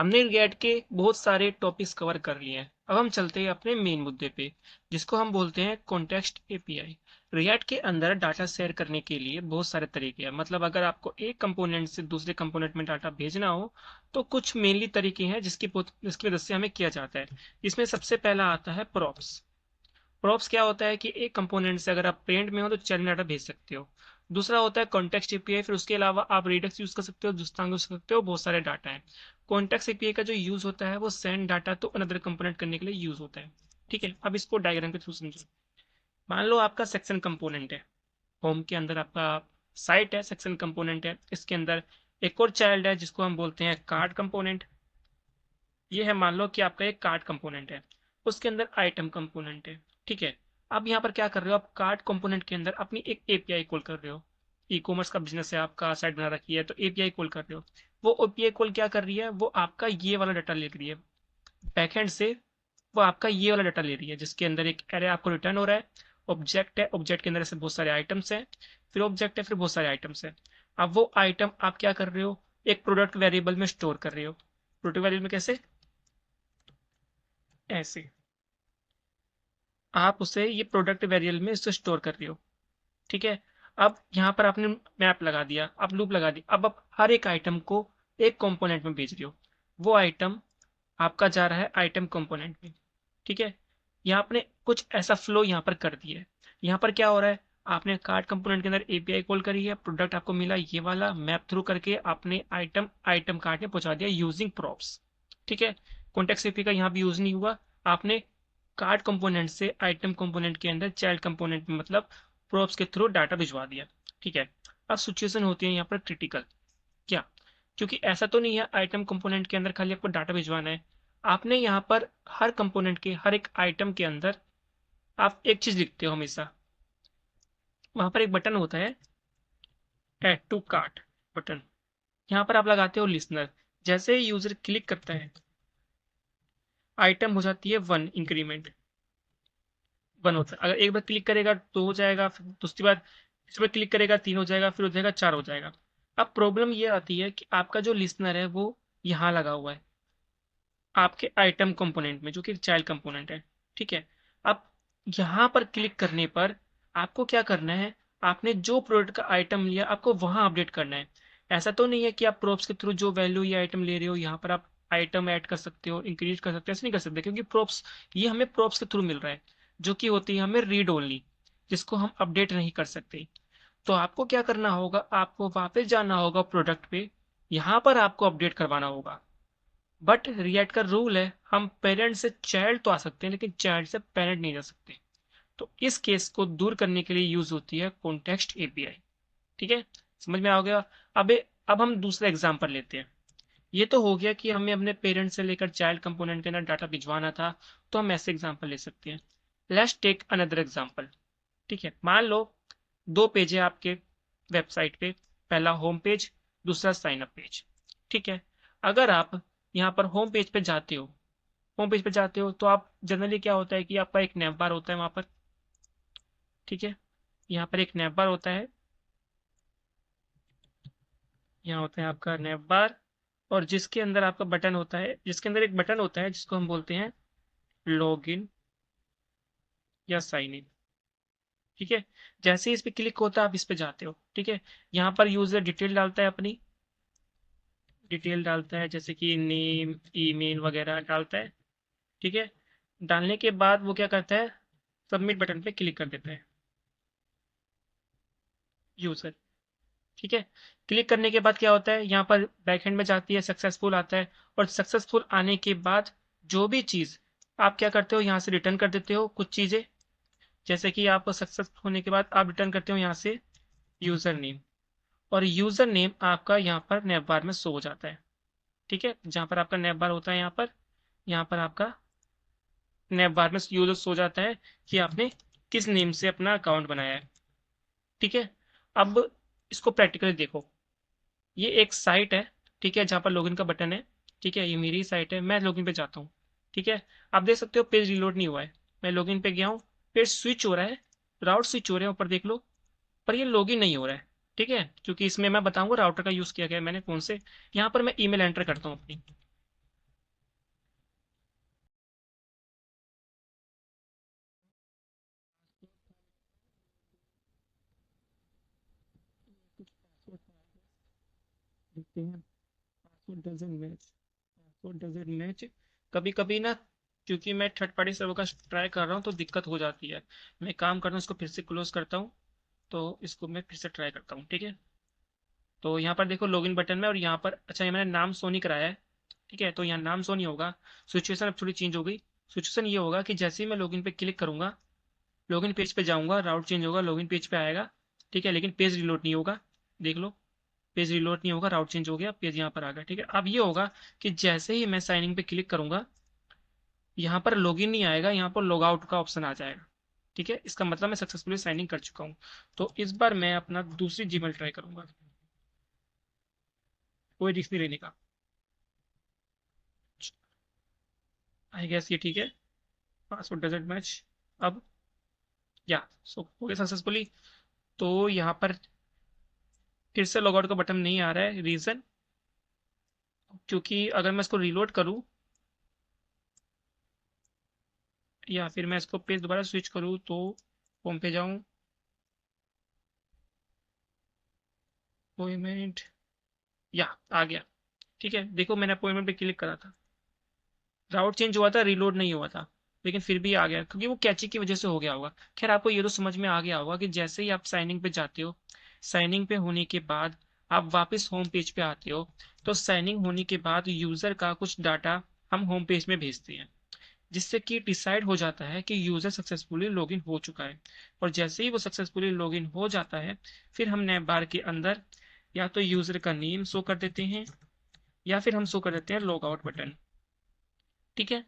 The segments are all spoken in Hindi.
हमने रिएक्ट के बहुत सारे टॉपिक्स कवर कर लिए हैं। अब हम चलते हैं अपने मेन मुद्दे पे, जिसको हम बोलते हैं कॉन्टेक्स्ट एपीआई। रिएक्ट के अंदर डाटा शेयर करने के लिए बहुत सारे तरीके हैं। मतलब अगर आपको एक कंपोनेंट से दूसरे कंपोनेंट में डाटा भेजना हो तो कुछ मेनली तरीके हैं जिसकी वजह से हमें किया जाता है। इसमें सबसे पहला आता है प्रॉप्स। प्रॉप्स क्या होता है कि एक कंपोनेंट से अगर आप पेरेंट में हो तो चाइल्ड में डाटा भेज सकते हो। दूसरा होता है कॉन्टेक्स्ट एपीआई, फिर उसके अलावा आप रेडक्स यूज कर सकते हो, जुस्तांग यूज कर सकते हो, बहुत सारे डाटा है। कॉन्टेक्स्ट एपीआई का जो यूज होता है वो सेंड डाटा तो अनदर कंपोनेंट करने के लिए यूज होता है। ठीक है, अब इसको डायग्राम के थ्रू समझो। मान लो आपका सेक्शन कंपोनेंट है, होम के अंदर आपका साइट है, सेक्शन कंपोनेंट है, इसके अंदर एक और चाइल्ड है जिसको हम बोलते हैं कार्ड कंपोनेंट। ये है, मान लो कि आपका एक कार्ड कंपोनेंट है, उसके अंदर आइटम कंपोनेंट है। ठीक है, अब यहाँ पर क्या कर रहे हो, आप कार्ड कंपोनेंट के अंदर अपनी एक एपीआई कॉल कर रहे हो। ई कॉमर्स का बिजनेस है, आपका साइट बना रखी है तो एपीआई कॉल कर रहे हो। वो एपीआई कॉल क्या कर रही है, वो आपका ये वाला डाटा ले रही है बैकएंड से। वो आपका ये वाला डाटा ले रही है जिसके अंदर एक एरे आपको रिटर्न हो रहा है। ऑब्जेक्ट है, ऑब्जेक्ट के अंदर ऐसे बहुत सारे आइटम्स हैं, फिर ऑब्जेक्ट है, फिर बहुत सारे आइटम्स हैं। अब वो आइटम आप क्या कर रहे हो, एक प्रोडक्ट वेरिएबल में स्टोर कर रहे हो। प्रोडक्ट वेरिएबल में कैसे, ऐसे आप उसे ये प्रोडक्ट वेरिएबल में इसे स्टोर कर रहे हो। ठीक है, अब यहाँ पर आपने मैप लगा दिया, अब लूप लगा दी, अब आप हर एक आइटम को एक कंपोनेंट में भेज रहे हो। वो आइटम आपका जा रहा है आइटम कंपोनेंट में। ठीक है, यहाँ आपने कुछ ऐसा फ्लो यहाँ पर कर दिया है। यहाँ पर क्या हो रहा है, आपने कार्ड कंपोनेंट के अंदर एपीआई कॉल करी है, प्रोडक्ट आपको मिला ये वाला, मैप थ्रू करके आपने आइटम आइटम कार्ड में पहुंचा दिया यूजिंग प्रॉप्स। ठीक है, कॉन्टेक्स्ट एपीआई का यहाँ भी यूज नहीं हुआ, आपने कार्ड कंपोनेंट से आइटम कंपोनेंट के अंदर चाइल्ड कंपोनेंट में मतलब प्रोब्स के थ्रू डाटा भिजवा दिया। ठीक है, अब सिचुएशन होती है यहाँ पर क्रिटिकल। क्या, क्योंकि ऐसा तो नहीं है आइटम कंपोनेंट के अंदर खाली आपको डाटा भिजवाना है। आपने यहाँ पर हर कंपोनेंट के हर एक आइटम के अंदर आप एक चीज लिखते हो हमेशा। वहां पर एक बटन होता है, ऐड टू कार्ट बटन। यहाँ पर आप लगाते हो लिसनर। जैसे ही यूजर क्लिक करता है, आइटम हो जाती है वन, इंक्रीमेंट वन होता है। अगर एक बार क्लिक करेगा दो हो जाएगा, फिर दूसरी बार इस पर क्लिक करेगा तीन हो जाएगा, फिर हो जाएगा चार हो जाएगा। अब प्रॉब्लम ये आती है कि आपका जो लिसनर है वो यहाँ लगा हुआ है आपके आइटम कंपोनेंट में, जो कि चाइल्ड कंपोनेंट है। ठीक है, अब यहाँ पर क्लिक करने पर आपको क्या करना है, आपने जो प्रोडक्ट का आइटम लिया आपको वहां अपडेट करना है। ऐसा तो नहीं है कि आप प्रोप्स के थ्रू जो वैल्यू ये आइटम ले रहे हो यहाँ पर आप आइटम ऐड कर सकते हो, इंक्रीज कर सकते हो, ऐसे नहीं कर सकते, क्योंकि प्रोप्स ये हमें प्रोप्स के थ्रू मिल रहा है, जो कि होती है हमें रीड ओनली, जिसको हम अपडेट नहीं कर सकते। तो आपको क्या करना होगा, आपको वापस जाना होगा प्रोडक्ट पे, यहाँ पर आपको अपडेट करवाना होगा। बट रिएक्ट का रूल है, हम पेरेंट से चाइल्ड तो आ सकते हैं लेकिन चाइल्ड से पेरेंट नहीं जा सकते। तो इस केस को दूर करने के लिए यूज होती है कॉन्टेक्स्ट एपीआई। ठीक है, समझ में आ गया। अब अब हम दूसरा एग्जांपल लेते हैं। ये तो हो गया कि हमें अपने पेरेंट से लेकर चाइल्ड कंपोनेंट के अंदर डाटा भिजवाना था, तो हम ऐसे एग्जांपल ले सकते हैं। Let's take another example. ठीक है, मान लो दो पेज है आपके वेबसाइट पे, पहला होम पेज, दूसरा साइन अप पेज। ठीक है, अगर आप यहाँ पर होम पेज पे जाते हो, होम पेज पे जाते हो तो आप जनरली क्या होता है कि आपका एक नैप बार होता है वहां पर। ठीक है, यहाँ पर एक नैप बार होता है, यहाँ होता है आपका नैप बार, और जिसके अंदर आपका बटन होता है, जिसके अंदर एक बटन होता है जिसको हम बोलते हैं लॉग इन या साइन इन। ठीक है, जैसे ही इस पे क्लिक होता है आप इस पे जाते हो। ठीक है, यहाँ पर यूजर डिटेल डालता है, अपनी डिटेल डालता है, जैसे कि नेम ईमेल वगैरह डालता है। ठीक है, डालने के बाद वो क्या करता है, सबमिट बटन पे क्लिक कर देता है यूजर। ठीक है, क्लिक करने के बाद क्या होता है, यहाँ पर बैकएंड में जाती है, सक्सेसफुल आता है, और सक्सेसफुल आने के बाद जो भी चीज़ आप क्या करते हो यहाँ से रिटर्न कर देते हो कुछ चीज़ें। जैसे कि आप सक्सेस होने के बाद आप रिटर्न करते हो यहाँ से यूज़र नेम, और यूज़र नेम आपका यहाँ पर नैप बार में शो हो जाता है। ठीक है, जहाँ पर आपका नैप बार होता है यहाँ पर आपका नैप बार में यूजर सो जाता है कि आपने किस नेम से अपना अकाउंट बनाया है। ठीक है, अब इसको प्रैक्टिकली देखो। ये एक साइट है, ठीक है, जहाँ पर लॉगिन का बटन है। ठीक है, ये मेरी साइट है, मैं लॉगिन पे जाता हूँ। ठीक है, आप देख सकते हो पेज रिलोड नहीं हुआ है, मैं लॉगिन पे गया हूँ, पेज स्विच हो रहा है, राउट स्विच हो रहे हैं ऊपर देख लो, पर ये लॉगिन नहीं हो रहा है। ठीक है, क्योंकि इसमें मैं बताऊंगा राउटर का यूज किया गया है मैंने कौन से। यहाँ पर मैं ईमेल एंटर करता हूँ अपनी, देखते हैं, password doesn't match, password doesn't match. कभी कभी ना, क्योंकि मैं थर्ड पार्टी सर्वर का ट्राई कर रहा हूँ तो दिक्कत हो जाती है। मैं काम कर रहा हूँ, इसको फिर से क्लोज करता हूँ। तो इसको मैं फिर से ट्राई करता हूँ, ठीक है। तो यहाँ पर देखो लॉगिन बटन में, और यहाँ पर अच्छा ये मैंने नाम सोनी कराया है, ठीक है। तो यहाँ नाम सोनी होगा। सिचुएशन अब थोड़ी चेंज हो गई। सिचुएशन ये होगा कि जैसे ही मैं लॉगिन पे क्लिक करूंगा, लॉगिन पेज पे जाऊंगा, राउट चेंज होगा, लॉगिन पेज पे आएगा, ठीक है। लेकिन पेज रिलोड नहीं होगा। देख लो, पेज रिलोड नहीं होगा, राउट चेंज हो गया, पेज यहाँ पर आ गया, ठीक है। अब ये होगा कि जैसे ही मैं साइन इन पे क्लिक करूंगा, यहाँ पर लॉगिन नहीं आएगा, यहाँ पर लॉग आउट का ऑप्शन आ जाएगा, ठीक है। इसका मतलब मैं सक्सेसफुली साइन इन कर चुका हूँ। तो इस बार मैं अपना दूसरी जीमेल ट्राई करूंगा, कोई रिस्क नहीं लेने का। आई गेस ये ठीक है। Password doesn't match. अब या सो हो गया सक्सेसफुली। तो यहाँ पर फिर से लॉग आउट का बटन नहीं आ रहा है, रीजन क्योंकि अगर मैं इसको रिलोड करूँ या फिर मैं इसको पेज दोबारा स्विच करूँ तो होम पे जाऊँ, अपॉइंटमेंट, या आ गया, ठीक है। देखो मैंने अपॉइंटमेंट पे क्लिक करा था, राउट चेंज हुआ था, रीलोड नहीं हुआ था, लेकिन फिर भी आ गया क्योंकि वो कैची की वजह से हो गया होगा। खैर आपको ये तो समझ में आ गया होगा कि जैसे ही आप साइनिंग पे जाते हो, साइनिंग पे होने के बाद आप वापस होम पेज पे आते हो, तो साइनिंग होने के बाद यूजर का कुछ डाटा हम होम पेज में भेजते हैं, जिससे कि डिसाइड हो जाता है कि यूजर सक्सेसफुली लॉगिन हो चुका है। और जैसे ही वो सक्सेसफुली लॉगिन हो जाता है, फिर हम नैप बार के अंदर या तो यूजर का नेम शो कर देते हैं, या फिर हम शो कर देते हैं लॉग आउट बटन, ठीक है।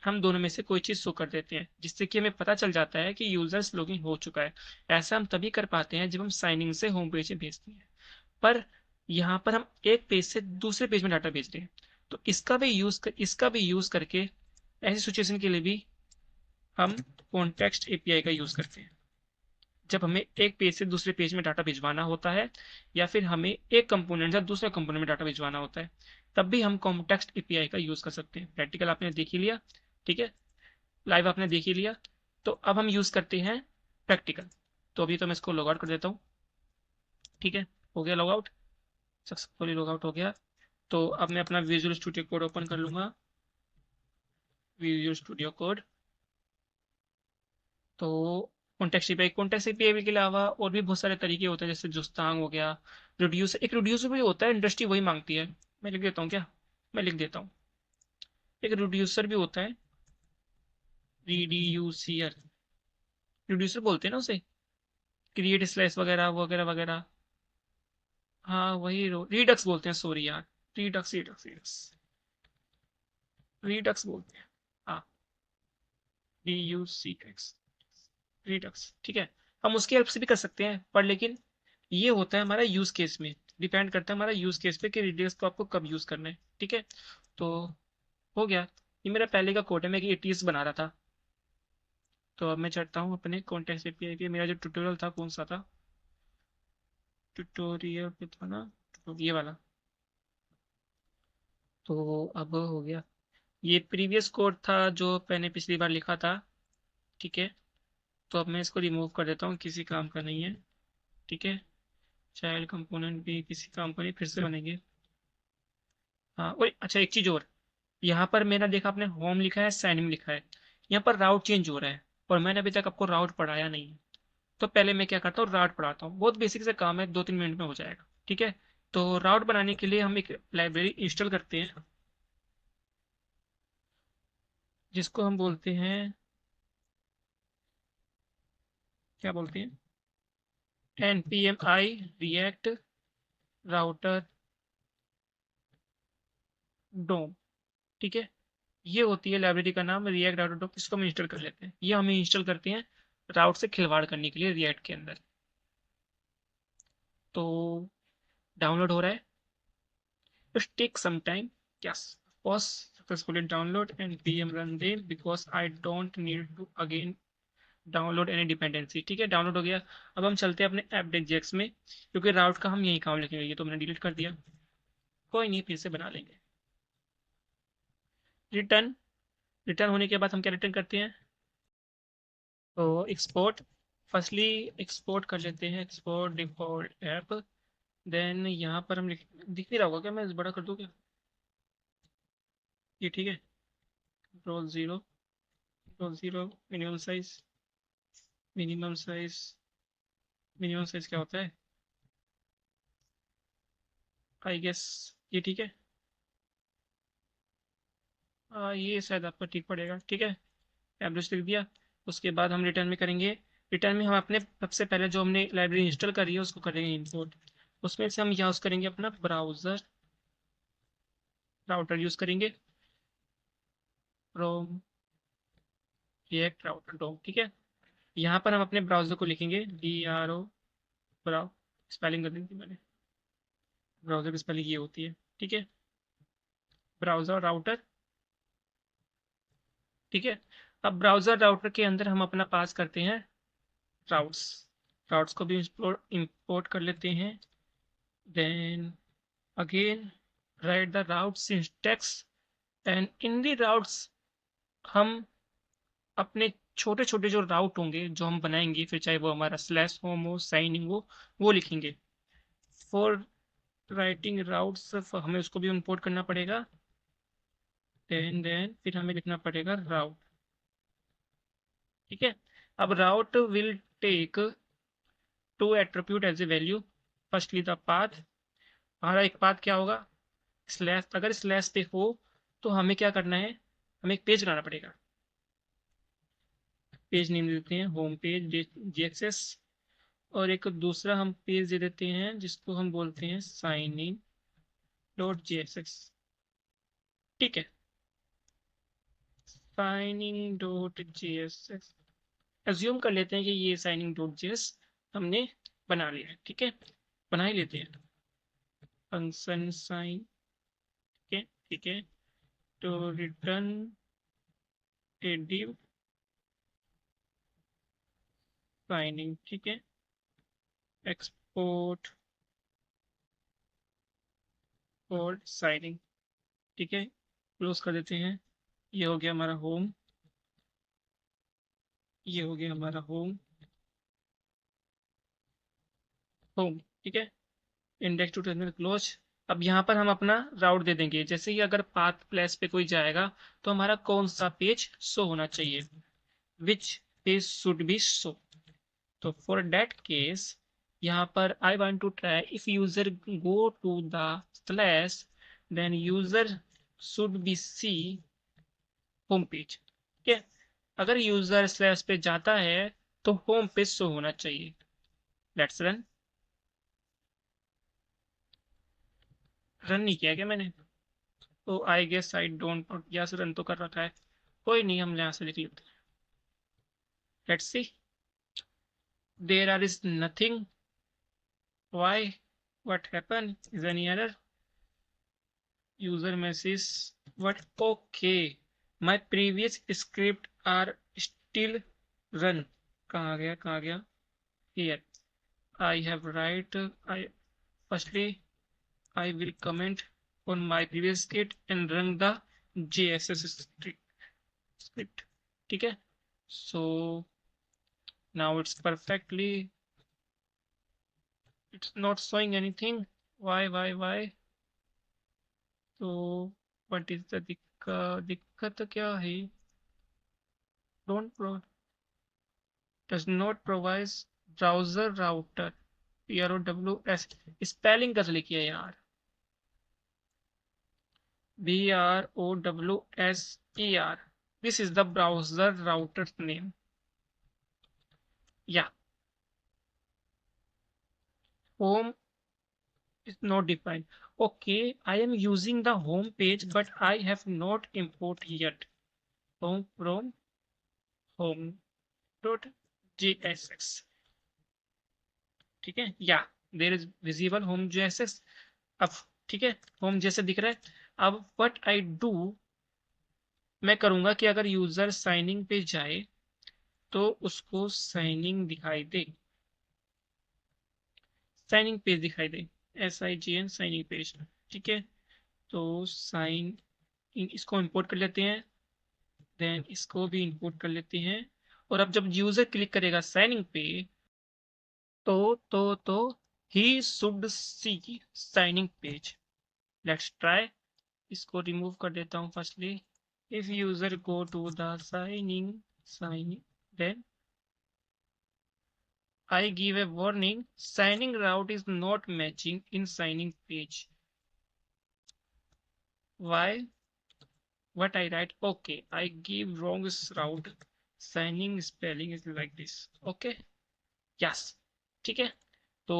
हम दोनों में से कोई चीज शो कर देते हैं, जिससे कि हमें पता चल जाता है कि यूजर्स लॉगिन हो चुका है। ऐसा हम तभी कर पाते हैं जब हम साइन इन से होम पेज पे भेजते हैं। पर यहाँ पर हम एक पेज से दूसरे पेज में डाटा भेज रहे हैं, तो इसका भी यूज करके ऐसी सिचुएशन के लिए भी हम कॉन्टेक्स्ट एपीआई का यूज करते हैं। जब हमें एक पेज से दूसरे पेज में डाटा भिजवाना होता है, या फिर हमें एक कंपोनेंट से दूसरे कंपोनेंट में डाटा भिजवाना होता है, तब भी हम कॉन्टेक्स्ट एपीआई का यूज कर सकते हैं। प्रैक्टिकल आपने देख ही लिया, ठीक है, लाइव आपने देख ही लिया। तो अब हम यूज करते हैं प्रैक्टिकल। तो अभी तो मैं इसको लॉग आउट कर देता हूँ, ठीक है। हो गया log out, successfully log out हो गया। तो अब मैं अपना विजुअल स्टूडियो कोड ओपन कर लूंगा, विजुअल स्टूडियो कोड। तो कॉन्टेक्स्ट एपीआई के अलावा और भी बहुत सारे तरीके होते हैं, जैसे जुस्तांग हो गया, रिड्यूसर, एक रिड्यूसर भी होता है, इंडस्ट्री वही मांगती है। मैं लिख देता हूँ क्या, मैं लिख देता हूँ, एक रिड्यूसर भी होता है, रिड्यूसर, रिड्यूसर बोलते हैं ना उसे, क्रिएट स्लाइस वगैरह वगैरह वगैरह। हाँ वही रिडक्स बोलते हैं, सॉरी यार, रिडक्स रिडक्स रिडक्स, रिडक्स बोलते हैं, हाँ, DUCX, रिडक्स, ठीक है। हम उसकी हेल्प से भी कर सकते हैं, पर लेकिन ये होता है हमारा यूज केस में, डिपेंड करता है हमारा यूज केस पे कि रिडक्स को आपको कब यूज करना है, ठीक है। तो हो गया, ये मेरा पहले का कोड है, मैं एटीएस बना रहा था। तो अब मैं चढ़ता हूँ अपने कॉन्टेक्स्ट एपीआई पे। मेरा जो ट्यूटोरियल था कौन सा था, ट्यूटोरियल पे था ना, तो ये वाला। तो अब हो गया, ये प्रीवियस कोड था जो मैंने पिछली बार लिखा था, ठीक है। तो अब मैं इसको रिमूव कर देता हूँ, किसी काम का नहीं है, ठीक है। चाइल्ड कंपोनेंट भी किसी काम का नहीं, फिर से बनेंगे। हाँ, और अच्छा एक चीज और, यहाँ पर मैंने देखा आपने होम लिखा है, साइनिंग लिखा है, यहाँ पर राउट चेंज हो रहा है, और मैंने अभी तक आपको राउट पढ़ाया नहीं है। तो पहले मैं क्या करता हूँ, राउट पढ़ाता हूँ, बहुत बेसिक से काम है, 2-3 मिनट में हो जाएगा, ठीक है। तो राउट बनाने के लिए हम एक लाइब्रेरी इंस्टॉल करते हैं, जिसको हम बोलते हैं, क्या बोलते हैं, npmi react राउटर डोम, ठीक है। ये होती है लाइब्रेरी का नाम, रिएक्ट राउटर डोम। इसको हम इंस्टॉल कर लेते हैं, ये हम इंस्टॉल करते हैं राउट से खिलवाड़ करने के लिए रिएक्ट के अंदर। तो डाउनलोड हो रहा है, it take some time, yes, was successfully download and pm run them because I don't need to again download any dependency, ठीक है, डाउनलोड हो गया। अब हम चलते हैं अपने appdexjs में, क्योंकि राउट का हम यही काम लिखेंगे, ये तो मैंने डिलीट कर दिया, कोई नहीं, फिर से बना लेंगे। रिटर्न, रिटर्न होने के बाद हम क्या रिटर्न करते हैं, तो एक्सपोर्ट, फर्स्टली एक्सपोर्ट कर लेते हैं, एक्सपोर्ट डिफॉल्ट ऐप, देन यहाँ पर हम दिख नहीं रहा होगा क्या, मैं बड़ा कर दूँ क्या? ये ठीक है। Control zero, control zero, minimum size, minimum size, minimum size क्या होता है? आई गेस ये ठीक है। ये शायद आपका ठीक पड़ेगा, ठीक है। एवरेज लिख दिया। उसके बाद हम रिटर्न में करेंगे, रिटर्न में हम अपने सबसे पहले जो हमने लाइब्रेरी इंस्टॉल करी है उसको करेंगे इंपोर्ट। उसमें से हम यूज़ करेंगे अपना ब्राउज़र राउटर यूज़ करेंगे, क्रोम रिएक्ट राउटर डोम, ठीक है। यहाँ पर हम अपने ब्राउज़र को लिखेंगे BRO, ब्राउ, स्पेलिंग कर दी थी मैंने, ब्राउज़र की स्पेलिंग ये होती है, ठीक है। ब्राउज़र राउटर, ठीक है। अब ब्राउज़र राउटर के अंदर हम अपना पास करते हैं राउट्स, राउट्स को भी इंपोर्ट कर लेते हैं। Then again write the route syntax, and in the routes हम अपने छोटे छोटे जो राउट होंगे जो हम बनाएंगे, फिर चाहे वो हमारा स्लैश होम हो, साइनिंग हो, वो लिखेंगे। फॉर राइटिंग राउट्स हमें उसको भी इंपोर्ट करना पड़ेगा। देन फिर हमें लिखना पड़ेगा राउट, ठीक है। अब route will take to attribute as a value, firstly the path, हमारा एक पाथ क्या होगा, स्लैश, अगर स्लैश पे हो तो हमें क्या करना है, हमें एक पेज बनाना पड़ेगा। पेज नेम देते हैं होम पेज JSS, और एक दूसरा हम पेज दे देते हैं जिसको हम बोलते हैं साइन इन डॉट JSX, ठीक है। साइनिंग डॉट JSX, एज्यूम कर लेते हैं कि ये साइनिंग डॉट जेएस हमने बना लिया है, ठीक है, बना ही लेते हैं। फंक्शन साइन, ठीक है, ठीक है। तो रिटर्न ए डिव साइनिंग, ठीक है। एक्सपोर्ट और साइनिंग, ठीक है। क्लोज कर देते हैं। ये हो गया हमारा होम, ये हो गया हमारा होम, होम, ठीक है। Index to terminal close. अब यहाँ पर हम अपना राउट दे देंगे, जैसे ही अगर पाथ प्लेस पे कोई जाएगा तो हमारा कौन सा पेज शो होना चाहिए, which page should be show. तो फॉर दैट केस यहाँ पर I want to try if user go to the slash, then user should be see home page, ठीक है। अगर यूजर स्लैश पे जाता है तो होम पेज शो होना चाहिए। लेट्स रन, रन नहीं किया क्या मैंने? तो I guess I don't note, यहाँ से रन तो कर रखा है, कोई नहीं, हम यहाँ से लिख लेते हैं। Let's see, there are is nothing, why, what happen, is any error, user message, what, okay, my previous script are still run, कहाँ गया, कहाँ गया, here, I have write, I firstly I will comment on my previous script and run the JSS script, ठीक है। So now it's not showing anything, why, तो what is the दिक्कत क्या है? don't pro does not provide browser router, PROWS, spelling कैसे लिखी है यार, BROWSER, this is the browser router name, yeah. Home is not defined. Okay, I am using the home page, but I have not import yet. Home from home.jsx, ठीक है, या there is visible home JSX। अब ठीक है, होम जैसे दिख रहा है। अब व्हाट आई डू, मैं करूंगा कि अगर यूजर साइनिंग पे जाए तो उसको साइनिंग दिखाई दे, साइनिंग पेज दिखाई दे, SIGN साइनिंग पेज, ठीक है। तो साइन, इसको इंपोर्ट कर लेते हैं, देन इसको भी इंपोर्ट कर लेते हैं। और अब जब यूजर क्लिक करेगा साइनिंग पे तो he should see signing page. Let's try. इसको रिमूव कर देता हूँ firstly. If user go to the sign then I give a warning, signing route is not matching in signing page. Why? What I write? Okay, I give wrong route. Signing spelling is like this. Okay? Yes. ठीक है? तो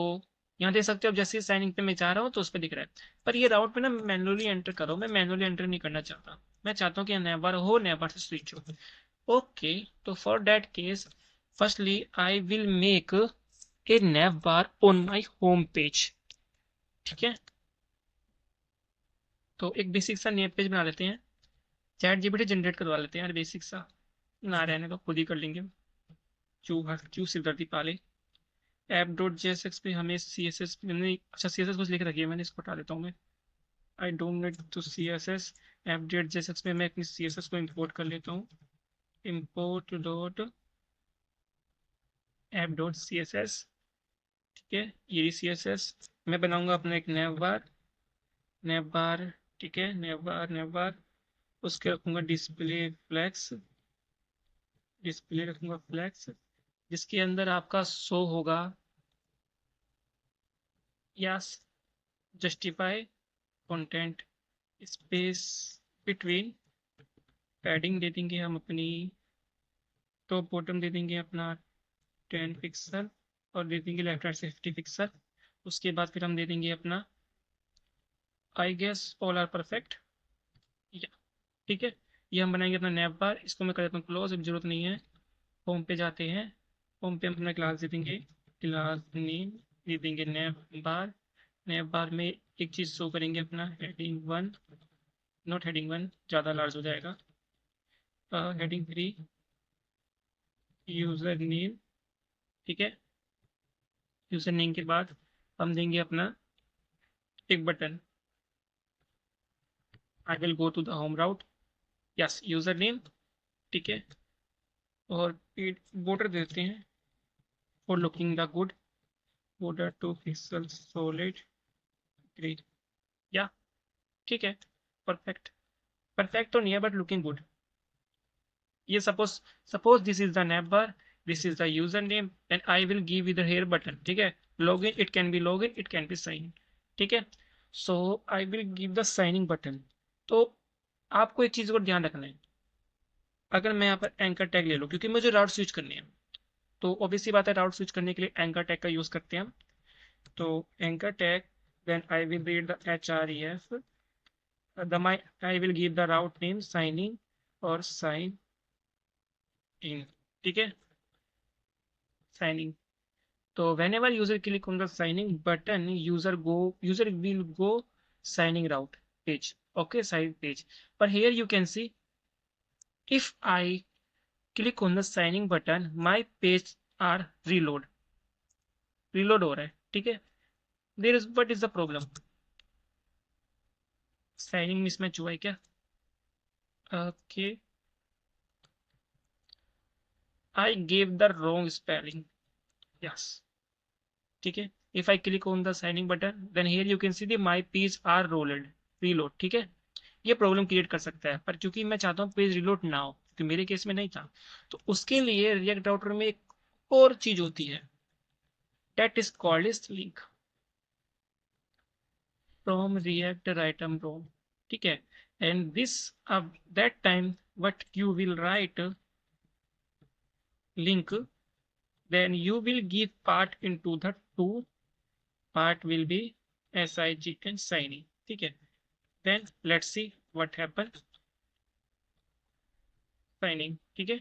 यहाँ देख सकते हो, अब जैसे साइनिंग पे मैं जा रहा हूँ तो उस पर दिख रहा है, पर ये राउट पे ना मैनुअली एंटर करो। मैं मैनुअली एंटर नहीं करना चाहता, मैं चाहता हूँ कि नेवर हो, नेवर से स्विच हो। ओके, तो for that case firstly I will make a nav bar on my home page। ठीक है, तो एक बेसिक सा नेव पेज बना लेते हैं। चैट जीपीटी जनरेट करवा लेते हैं यार, बेसिक सा ना रहने तो खुद ही कर लेंगे। क्यों सिरदर्दी पाले। ऐप डॉट जेएसएक्स पे हमें सी एस एस मैंने, अच्छा सी एस एस कुछ लिख रखी है मैंने, इसको हटा देता हूँ मैं। I don't need to C S S. App dot JSX में मैं अपनी सी एस एस को इम्पोर्ट कर लेता हूँ। Import dot app dot C S S. ठीक है, ये सी एस एस मैं बनाऊंगा अपना एक नैव बार। नैव बार, ठीक है, नैव बार उसके रखूंगा डिस्प्ले फ्लैक्स। डिस्प्ले रखूंगा फ्लैक्स, जिसके अंदर आपका शो होगा yes justify content space between. Padding दे देंगे हम अपनी, टॉप बॉटम दे देंगे अपना 10 पिक्सल, और दे देंगे लेफ्ट राइट से 50 पिक्सल। उसके बाद फिर हम दे देंगे अपना I guess all are perfect. या ठीक है, ये हम बनाएंगे अपना नैप बार। इसको मैं कर देता हूँ क्लोज, अब जरूरत नहीं है। होम पे जाते हैं। होम पे हम अपना क्लास दे देंगे, क्लास नेम दे देंगे नैप बार। नैप बार में एक चीज़ शो करेंगे अपना हेडिंग 1, नॉट हेडिंग 1, ज़्यादा लार्ज हो जाएगा। Heading 3 user name. ठीक है, यूज़र नेम के बाद हम देंगे अपना एक button, I will go to the home route. Yes, user name. ठीक है, और बॉर्डर देते हैं for looking the good, border 2 pixel solid grey. या ठीक है, परफेक्ट। परफेक्ट तो नहीं है बट लुकिंग गुड। ये suppose this is the nav bar, this is the user name, and I will give इधर हेयर बटन। ठीक है, log in, it can be log in, it can be sign. ठीक है, so I will give the signing button. तो आपको एक चीज को ध्यान रखना है, अगर मैं यहाँ पर एंकर टैग ले लूँ क्योंकि मुझे राउट स्विच करनी है, तो ऑब्वियसली बात है राउट स्विच करने के लिए एंकर टैग का यूज करते हैं हम। तो anchor tag, then I will read the href, the my I will give the route name signing और sign in। ठीक है, signing। तो whenever user click on the signing button, user will go signing route page, okay, side page। but here you can see if I click on the signing button, my page are reload हो रहा है। ठीक है, there is what is the problem, signing mismatch हुआ है क्या? okay, I gave the wrong spelling। yes, ठीक है, if I click on the signing button then here you can see the my page are rolled reload. ठीक है, ये प्रॉब्लम क्रिएट कर सकता है, पर चूंकि मैं चाहता हूँ पेज रिलोड ना हो, क्योंकि मेरे केस में नहीं था, तो उसके लिए रिएक्ट राउटर में एक और चीज होती है, that is called is link from React item Rome. ठीक है, एंड दिस अब that time what you will write link, then you will give part into the two, part will be sig and signing। ठीक है, then let's see what happen signing। ठीक है,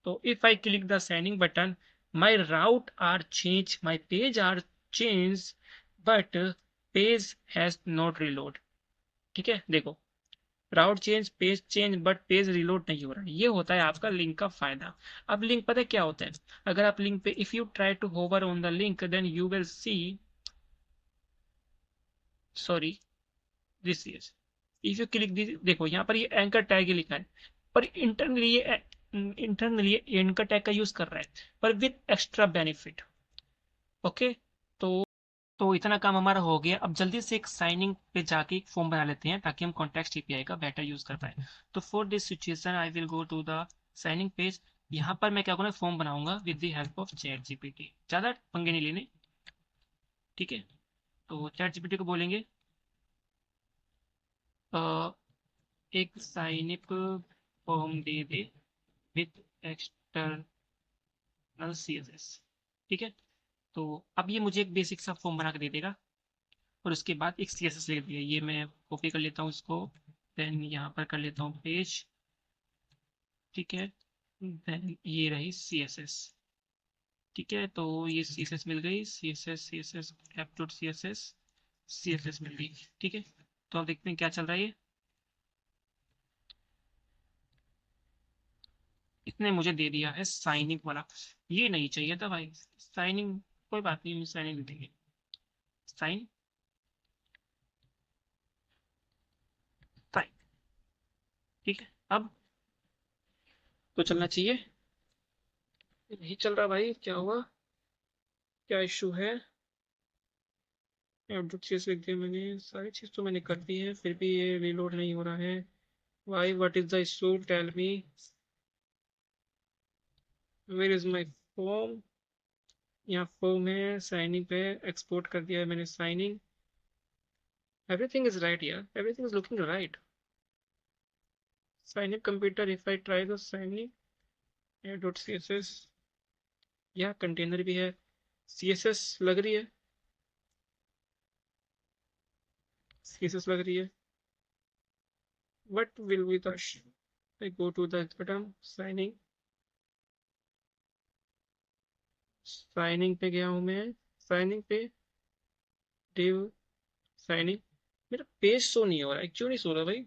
तो if I click the signing button, my route are changed, my page are changed, but page has not reload। ठीक है, देखो, route change, page change, but page reload नहीं हो रहा है। ये होता है आपका लिंक का फायदा। अब लिंक पता है क्या होता है, अगर आप लिंक पे if you try to hover on the link then you will see, sorry this is, if you click this, देखो यहाँ पर ये एंकर टैग ही लिखा है, पर इंटरनली ये एंकर टैग का यूज कर रहा है, पर विद एक्स्ट्रा बेनिफिट। ओके, तो तो इतना काम हमारा हो गया। अब जल्दी से एक साइनिंग पे जाके एक फॉर्म बना लेते हैं ताकि हम कॉन्टेक्स्ट एपीआई का बेटर यूज कर पाए। तो for this situation I will go to the signing page. यहाँ पर मैं क्या करूँगा, फॉर्म बनाऊंगा with the help of ChatGPT. ज़्यादा पंगे नहीं लेने, ठीक है। तो चैट जीपीटी को बोलेंगे एक साइन अप फॉर्म दे दे विद एक्सटर्नल सीएसएस, ठीक है। तो अब ये मुझे एक बेसिक सा फॉर्म बना के दे देगा और उसके बाद एक सीएसएस लिख दिया। ये मैं कॉपी कर लेता हूँ इसको, देन यहाँ पर कर लेता हूँ पेज, ठीक है। देन ये रही सीएसएस, ठीक है। तो ये सीएसएस मिल गई, सीएसएस ऐप डॉट सीएसएस मिल गई, ठीक है। तो अब देखते हैं क्या चल रहा है। ये इसने मुझे दे दिया है साइनिंग वाला। ये नहीं चाहिए था भाई, साइनिंग। कोई बात नहीं, साइनिंग दे देंगे। साइन साइन, ठीक है। अब तो चलना चाहिए। नहीं चल रहा भाई, क्या हुआ, क्या इशू है। अपडेट चीज लिख दिया मैंने, सारी चीज तो मैंने कर दी है, फिर भी ये रीलोड नहीं हो रहा है। Why, what is the issue, tell me. Where is my form. यहाँ फॉर्म है, साइनिंग पे एक्सपोर्ट कर दिया है मैंने साइनिंग। एवरीथिंग इज राइट यार, everything is looking right. Signing computer, if I try the signing dot C S S, यहाँ कंटेनर भी है, सी एस एस लग रही है, सी एस एस लग रही है। What will be the I go to the button signing, signing पे गया हूँ मैं, साइनिंग पे डिव साइनिंग। मेरा पेज शो नहीं हो रहा है, क्यों नहीं सो रहा भाई।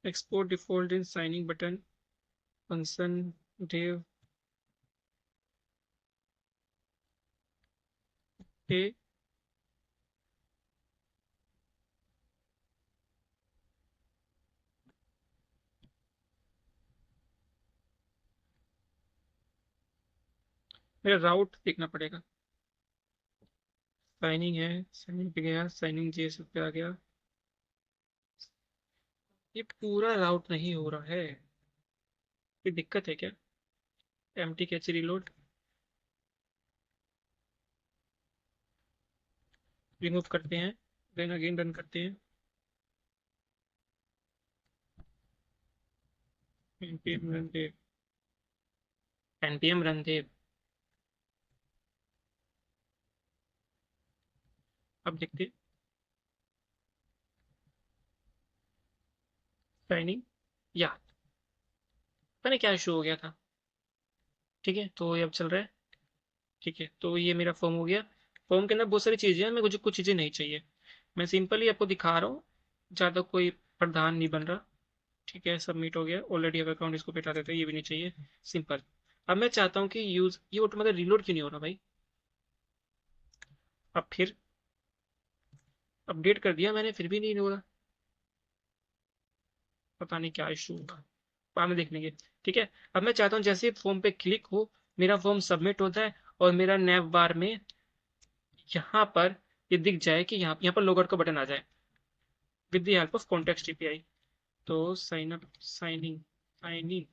Export default in signing button function div पे। मेरा राउट देखना पड़ेगा। साइनिंग है, साइनिंग पे गया, साइनिंग जेस पे आ गया। ये पूरा राउट नहीं हो रहा है, कोई दिक्कत है क्या। एम्प्टी कैचे रिलोड, रिमूव करते हैं, देन अगेन रन करते हैं। npm रन देव, npm रन देव। अब देखते हैं साइनिंग, या पता नहीं क्या इशू हो गया था, ठीक है। तो ये अब चल रहा है, ठीक है। तो ये मेरा फॉर्म हो गया। फॉर्म के अंदर बहुत सारी चीज़ें हैं, मुझे कुछ चीज़ें नहीं चाहिए। मैं सिंपली आपको दिखा रहा हूँ, ज़्यादा कोई प्रावधान नहीं बन रहा, ठीक है। सबमिट हो गया, ऑलरेडी अब अकाउंट, इसको बैठा देते हैं, ये भी नहीं चाहिए, सिंपल। अब मैं चाहता हूँ कि यूज, ये ऑटोमेटिक रिलोड क्यों नहीं हो रहा भाई। अब फिर अपडेट कर दिया मैंने, फिर भी नहीं हो रहा, पता नहीं क्या इशू होगा, बाद में देख लेंगे, ठीक है। अब मैं चाहता हूँ जैसे फॉर्म पे क्लिक हो, मेरा फॉर्म सबमिट होता है और मेरा नैव बार में यहाँ पर ये दिख जाए कि यहाँ पर लॉगआउट का बटन आ जाए with the help of context API. तो साइन अप, साइन इन,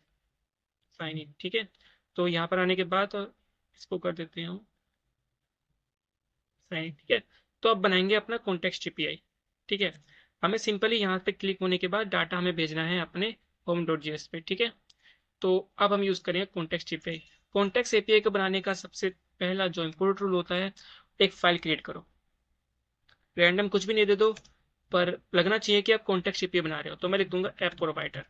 ठीक है। तो यहाँ पर आने के बाद इसको कर देते हैं हम साइन, ठीक है। तो अब बनाएंगे अपना कॉन्टेक्स्ट एपीआई, ठीक है। हमें सिंपली यहाँ पे क्लिक होने के बाद डाटा हमें भेजना है अपने होम डॉट जीएस पे, ठीक है। तो अब हम यूज करेंगे कॉन्टेक्स्ट एपीआई। कॉन्टेक्स्ट एपीआई को बनाने का सबसे पहला जो इम्पोर्टेंट रूल होता है, एक फाइल क्रिएट करो, रैंडम कुछ भी नहीं दे दो, पर लगना चाहिए कि आप कॉन्टेक्स्ट एपीआई बना रहे हो। तो मैं लिख दूंगा app provider,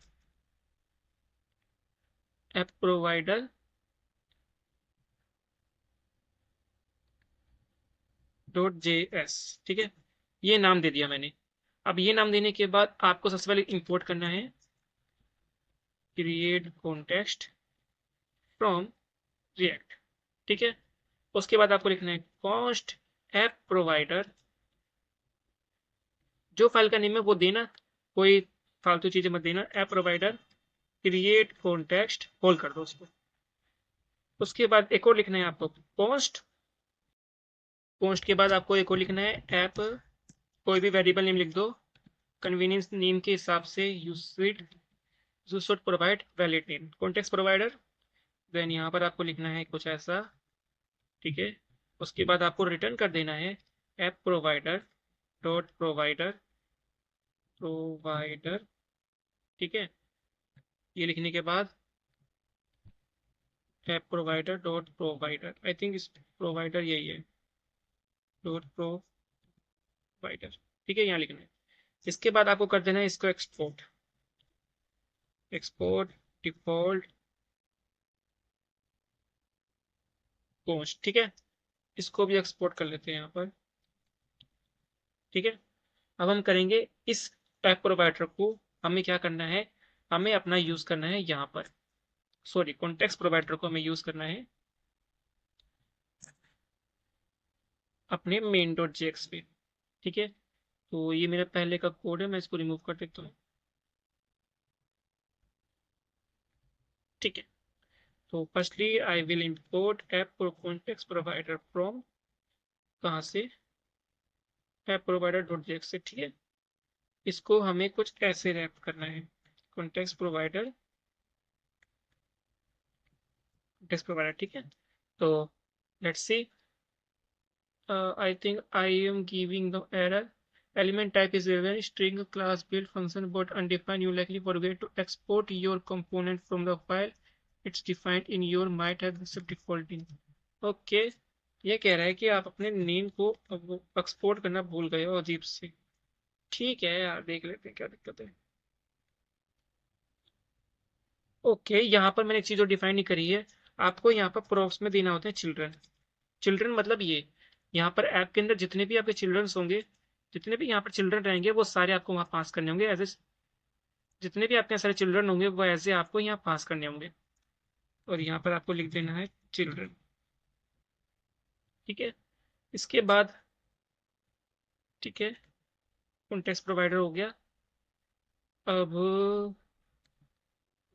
app provider dot JS, ठीक है। ये नाम दे दिया मैंने। अब ये नाम देने के बाद आपको सबसे पहले इंपोर्ट करना है क्रिएट कॉन्टेक्स्ट फ्रॉम रिएक्ट, ठीक है। उसके बाद आपको लिखना है कॉन्स्ट ऐप प्रोवाइडर, जो फाइल का नेम है वो देना, कोई फालतू चीजें मत देना। App provider create context, hold कर दो उसको, उसके बाद एक और लिखना है आपको पोस्ट। पोस्ट के बाद आपको एक और लिखना है ऐप, कोई भी वेरिएबल नेम लिख दो कन्वीनियंस नेम के हिसाब से। You should provide valid name context provider. Then यहाँ पर आपको लिखना है कुछ ऐसा, ठीक है। उसके बाद आपको रिटर्न कर देना है ऐप प्रोवाइडर डॉट प्रोवाइडर, ठीक है। ये लिखने के बाद app provider dot provider, I think इस प्रोवाइडर यही है, डॉट प्रोवाइडर, ठीक है, यहाँ लिखना है। इसके बाद आपको कर देना है इसको एक्सपोर्ट, एक्सपोर्ट डिफॉल्ट पोस्ट, ठीक है। इसको भी एक्सपोर्ट कर लेते हैं यहाँ पर, ठीक है। अब हम करेंगे इस ऐप प्रोवाइडर को, हमें क्या करना है, हमें अपना यूज करना है यहाँ पर, सॉरी कॉन्टेक्स्ट प्रोवाइडर को हमें यूज करना है अपने मेन डॉट जेएक्स पे, ठीक है। तो ये मेरा पहले का कोड है, मैं इसको रिमूव कर देता हूँ, ठीक है। तो firstly I will import app context provider from, कहाँ से, ऐप प्रोवाइडर डॉट जेएक्स से, ठीक है। इसको हमें कुछ ऐसे रैप करना है, कॉन्टेक्स्ट प्रोवाइडर टेक्स्ट प्रोवाइडर, ठीक है। तो let's see, I think I am giving the error. Element type is given string class build function but undefined. You likely forget to export your component from the file it's defined in your might have set defaulting. Okay, ये कह रहा है कि आप अपने नेम को एक्सपोर्ट करना भूल गए हो अजीब से। ठीक है यार, देख लेते हैं क्या दिक्कत है। ओके, यहाँ पर मैंने एक चीज और डिफाइन नहीं करी है। आपको यहाँ पर प्रोप्स में देना होता है चिल्ड्रन। चिल्ड्रन मतलब ये, यहाँ पर ऐप के अंदर जितने भी आपके चिल्ड्रंस होंगे, जितने भी यहाँ पर चिल्ड्रन रहेंगे वो सारे आपको वहाँ पास करने होंगे एज ए, जितने भी आपके यहाँ सारे चिल्ड्रन होंगे वो ऐसे आपको यहाँ पास करने होंगे। और यहाँ पर आपको लिख देना है चिल्ड्रन, ठीक है। इसके बाद, ठीक है, कॉन्टेक्स्ट प्रोवाइडर हो गया। अब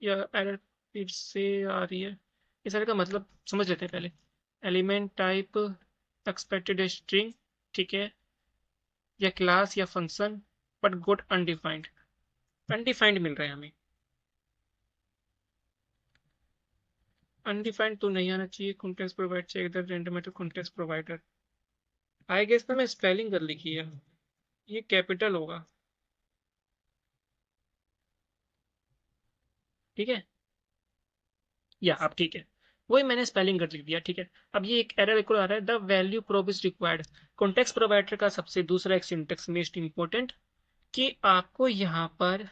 यह एरर फिर से आ रही है, इस एरर का मतलब समझ लेते हैं पहले। एलिमेंट टाइप एक्सपेक्टेड स्ट्रिंग, ठीक है, या क्लास या function but good undefined, undefined मिल रहा है हमें। अनडिफाइंड तो नहीं आना चाहिए। Context provide check the render method context provider, I guess ना मैं स्पेलिंग कर लिखी है, ये कैपिटल होगा, ठीक है। या अब ठीक है, वही मैंने स्पेलिंग कर लिख दिया, ठीक है। अब ये एक एरर एक और आ रहा है, the value probe is required. Context provider का सबसे दूसरा एक सिंटेक्स मोस्ट इंपॉर्टेंट, कि आपको यहाँ पर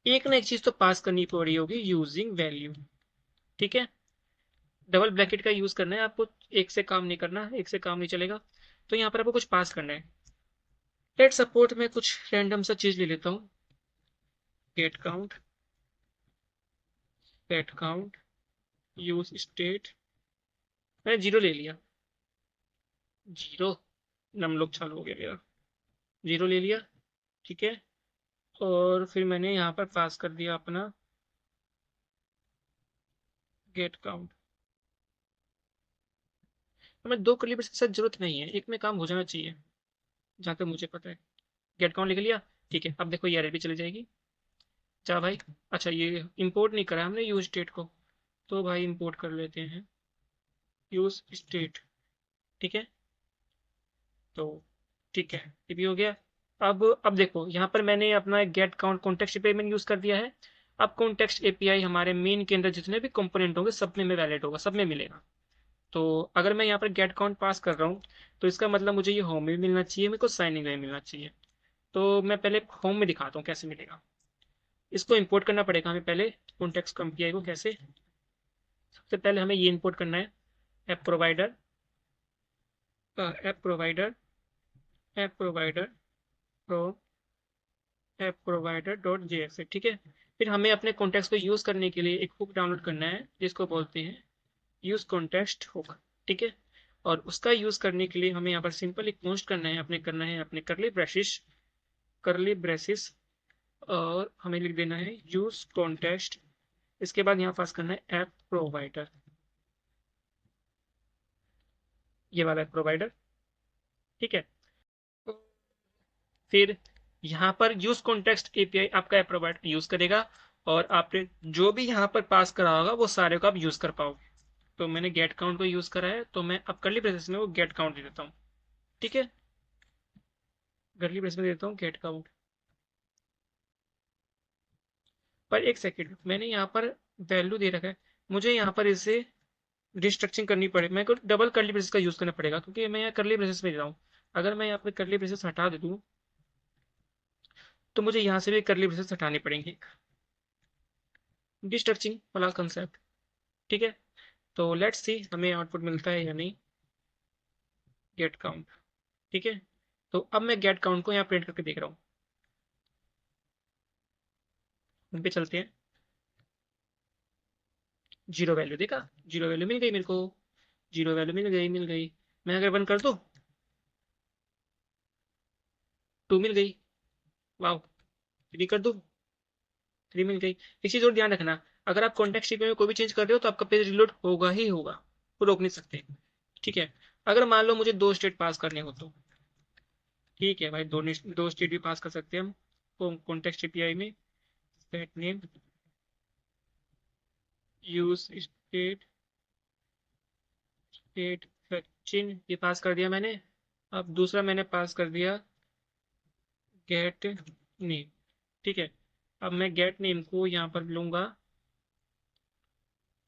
एक ना एक चीज तो पास करनी पड़ी होगी यूजिंग वैल्यू, ठीक है। डबल ब्रैकेट का यूज करना है आपको, एक से काम नहीं करना, एक से काम नहीं चलेगा। तो यहाँ पर आपको कुछ पास करना है। लेट सपोर्ट में कुछ रैंडम सा चीज ले लेता हूँ, gate count, gate count, use state, मैंने जीरो ले लिया, जीरो, नम लोग चालू हो गया मेरा, जीरो ले लिया, ठीक है। और फिर मैंने यहाँ पर पास कर दिया अपना गेट काउंट। हमें दो कर्ली ब्रेसेस की शायद जरूरत नहीं है, एक में काम हो जाना चाहिए जहाँ तक मुझे पता है। गेट काउंट लिख लिया, ठीक है। अब देखो ये एरर भी चली जाएगी, जा भाई। अच्छा, ये इंपोर्ट नहीं करा हमने यूज स्टेट को, तो भाई इंपोर्ट कर लेते हैं यूज स्टेट, ठीक है। तो ठीक है, ये भी हो गया। अब देखो यहाँ पर मैंने अपना गेट काउंट कॉन्टेक्स्ट एपीआई मैंने यूज कर दिया है। अब कॉन्टेक्स्ट एपीआई हमारे मेन के अंदर जितने भी कंपोनेंट होंगे सब में वैलिड होगा, सब में मिलेगा। तो अगर मैं यहाँ पर गेट काउंट पास कर रहा हूँ तो इसका मतलब मुझे ये होम में भी मिलना चाहिए, मेरे को साइनिंग में मिलना चाहिए। तो मैं पहले होम में दिखाता हूँ कैसे मिलेगा। इसको इंपोर्ट करना पड़ेगा हमें पहले, कॉन्टेक्स्ट एपीआई को कैसे। सबसे पहले हमें ये इंपोर्ट करना है, app provider, app provider, app provider pro, app provider dot JX, ठीक है। फिर हमें अपने कॉन्टेक्स्ट को यूज करने के लिए एक हुक डाउनलोड करना है जिसको बोलते हैं यूज कॉन्टेक्स्ट हुक, ठीक है। और उसका यूज करने के लिए हमें यहाँ पर सिंपल एक पोस्ट करना है अपने करली ब्रेसिस, करली ब्रेसिस, और हमें लिख देना है यूज कॉन्टेक्स्ट। इसके बाद यहाँ पास करना है ऐप प्रोवाइडर, ये वाला प्रोवाइडर, ठीक है। फिर यहाँ पर यूज कॉन्टेक्स्ट एपीआई आपका ऐप प्रोवाइडर यूज करेगा, और आपने जो भी यहाँ पर पास करा होगा वो सारे को आप यूज कर पाओगे। तो मैंने गेट काउंट को यूज करा है, तो मैं अब करली ब्रेसेस में वो गेट काउंट दे देता हूँ, ठीक है। करली ब्रेसेस में देता हूँ गेट काउंट। पर एक सेकेंड, मैंने यहाँ पर वैल्यू दे रखा है, मुझे यहाँ पर इसे रिस्ट्रक्चरिंग करनी पड़े, मेरे को डबल करली ब्रेसेस का यूज करना पड़ेगा, क्योंकि मैं यहाँ करली ब्रेसेस में दे रहा हूँ। अगर मैं यहाँ पे करली ब्रेसेस हटा दे दूँ तो मुझे यहाँ से भी करली ब्रेसेस हटानी पड़ेंगी। डिस्ट्रक्चरिंग वाला कंसेप्ट, ठीक है। तो लेट्स सी हमें आउटपुट मिलता है या नहीं। गेट काउंट, ठीक है। तो अब मैं गेट काउंट को यहाँ प्रिंट करके देख रहा हूँ। उन पे चलते हैं। जीरो वैल्यू देखा, जीरो वैल्यू मिल गई मेरे को, जीरो वैल्यू मिल गई। मैं अगर वन कर दूँ, टू मिल गई। वाह। थ्री कर दूँ, थ्री मिल गई। एक चीज और ध्यान रखना, अगर आप कॉन्टेक्स्ट में कोई भी चेंज कर रहे हो तो आपका पेज रिलोड होगा ही होगा, वो रोक नहीं सकते, ठीक है। अगर मान लो मुझे दो स्टेट पास करने हो तो ठीक है भाई, दो स्टेट भी पास कर सकते हैं हम कॉन्टेक्स्ट एपीआई में। Set name, use state, state Sachin, ये पास कर दिया मैंने। अब दूसरा मैंने पास कर दिया गेट नेम, ठीक है। अब मैं गेट नेम को यहाँ पर लूंगा।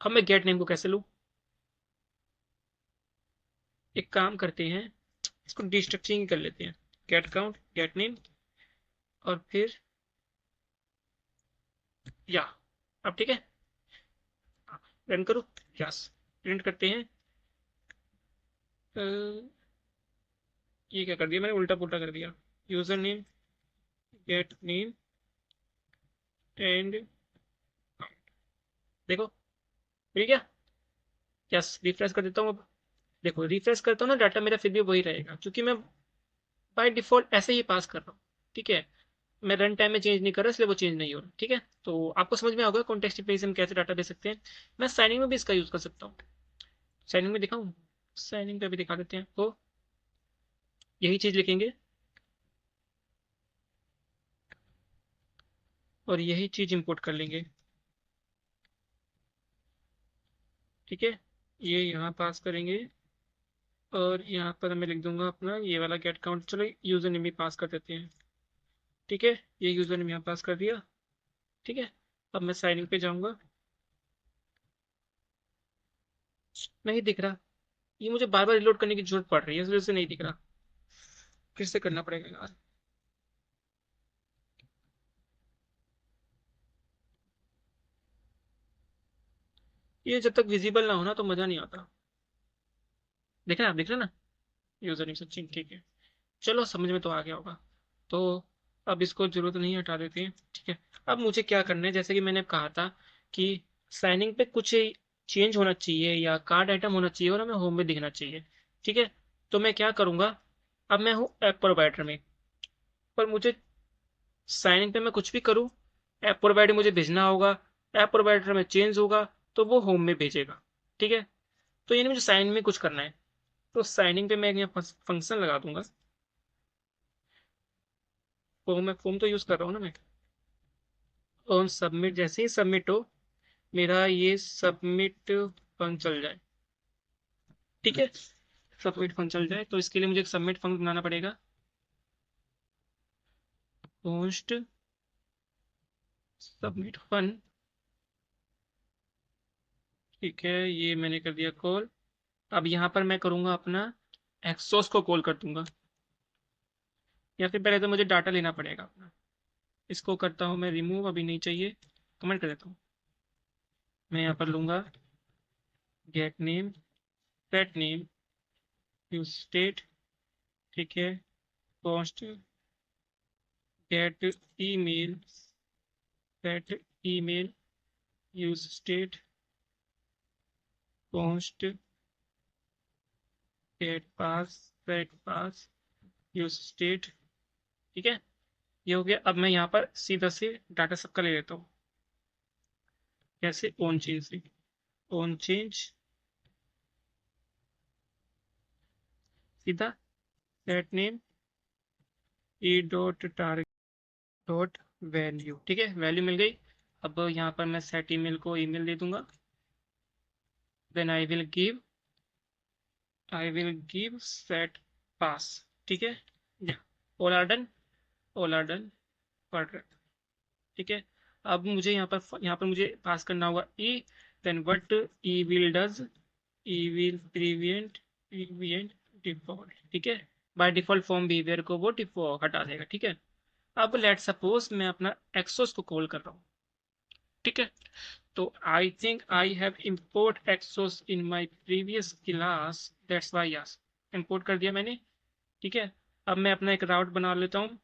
अब मैं गेट नेम को कैसे लूँ, एक काम करते हैं, इसको डिस्ट्रक्चरिंग कर लेते हैं। गेट काउंट, गेट नेम, और फिर या, अब ठीक है, रन करो। यस, प्रिंट करते हैं। अ, ये क्या कर दिया मैंने, उल्टा पुल्टा कर दिया। User name, gate name and, देखो मिल गया। यस, रिफ्रेश कर देता हूँ अब। देखो रिफ्रेश करता हूँ ना, डाटा मेरा फिर भी वही रहेगा, क्योंकि मैं बाय डिफॉल्ट ऐसे ही पास कर रहा हूँ, ठीक है। मैं रन टाइम में चेंज नहीं कर रहा, इसलिए वो चेंज नहीं हो रहा, ठीक है। तो आपको समझ में आ गया कॉन्टेक्स्ट पे हम कैसे डाटा दे सकते हैं। मैं साइनिंग में भी इसका यूज कर सकता हूँ। साइनिंग में दिखाऊँ, साइनिंग पे भी दिखा देते हैं, तो यही चीज लिखेंगे और यही चीज इंपोर्ट कर लेंगे, ठीक है। ये यहाँ पास करेंगे, और यहाँ पर मैं लिख दूंगा अपना ये वाला गेट काउंट, चलो यूजर नेम भी पास कर देते हैं, ठीक है। ये यूजर नेम यहाँ पास कर दिया, ठीक है। अब मैं साइनिंग पे जाऊंगा, नहीं दिख रहा। ये मुझे बार बार रिलोड करने की जरूरत पड़ रही है, इस वजह से नहीं दिख रहा, फिर से करना पड़ेगा यार। ये जब तक विजिबल ना हो ना तो मजा नहीं आता। देख रहे हैं आप, देख रहे हैं ना, यूजर नेम सचिन, ठीक है। चलो समझ में तो आ गया होगा। तो अब इसको जरूरत नहीं, हटा देते हैं, ठीक है। अब मुझे क्या करना है, जैसे कि मैंने कहा था कि साइनिंग पे कुछ चेंज होना चाहिए या कार्ड आइटम होना चाहिए और हमें होम में दिखना चाहिए, ठीक है। तो मैं क्या करूंगा, अब मैं हूँ ऐप प्रोवाइडर में, पर मुझे साइनिंग पे मैं कुछ भी करूँ, ऐप प्रोवाइडर मुझे भेजना होगा, ऐप प्रोवाइडर में चेंज होगा तो वो होम में भेजेगा, ठीक है। तो यानी मुझे साइन में कुछ करना है, तो साइनिंग पे मैं यहाँ फंक्शन लगा दूंगा। फॉर्म तो यूज कर रहा हूँ ना मैं। और सबमिट, जैसे ही सबमिट हो, मेरा ये सबमिट फंक्शन चल जाए, ठीक है। सबमिट फंक्शन चल जाए तो इसके लिए मुझे एक सबमिट फंक्शन बनाना पड़ेगा। पोस्ट सबमिट फन, ठीक है, ये मैंने कर दिया कॉल। अब यहाँ पर मैं करूँगा अपना एक्सोस को कॉल कर दूंगा, या फिर पहले तो मुझे डाटा लेना पड़ेगा अपना। इसको करता हूँ मैं रिमूव, अभी नहीं चाहिए, कमेंट कर देता हूँ। मैं यहाँ पर लूंगा get name, set name, use state, ठीक है। Post get email, set email, use state, post get pass, set pass, use state, ठीक है। ये हो गया। अब मैं यहाँ पर सीधा से डाटा सबका ले लेता हूँ। कैसे, ओन चेंज से, ओन चेंज, सीधा set name e dot target dot value, ठीक है, वैल्यू मिल गई। अब यहाँ पर मैं सेट ईमेल को ईमेल दे दूंगा। Then I will give set pass, ठीक है। All are done, all are done, perfect, ठीक है। अब मुझे यहाँ पर मुझे पास करना होगा e. Then what e will does, e will prevent default, ठीक है। बाय डिफॉल्ट फॉर्म बिहेवियर को वो हटा देगा, ठीक है। अब लेट सपोज मैं अपना एक्सोस को कॉल कर रहा हूँ, ठीक है। तो I think I have import axios in my previous class, that's why yes, import कर दिया मैंने, ठीक है। अब मैं अपना एक राउट बना लेता हूँ।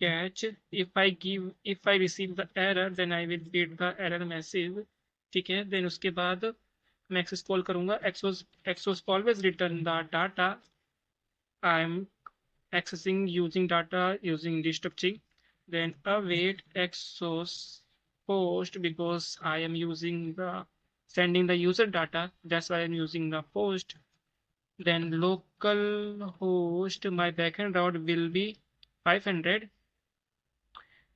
Catch, if I receive the error then I will read the error message, ठीक है। देन उसके बाद मैं एक्सेस कॉल करूंगा, axios always return the data I am accessing using data using destructuring. Then await exos post because I am using the sending the user data, that's why I'm using the post. Then local host, my backend route will be 500.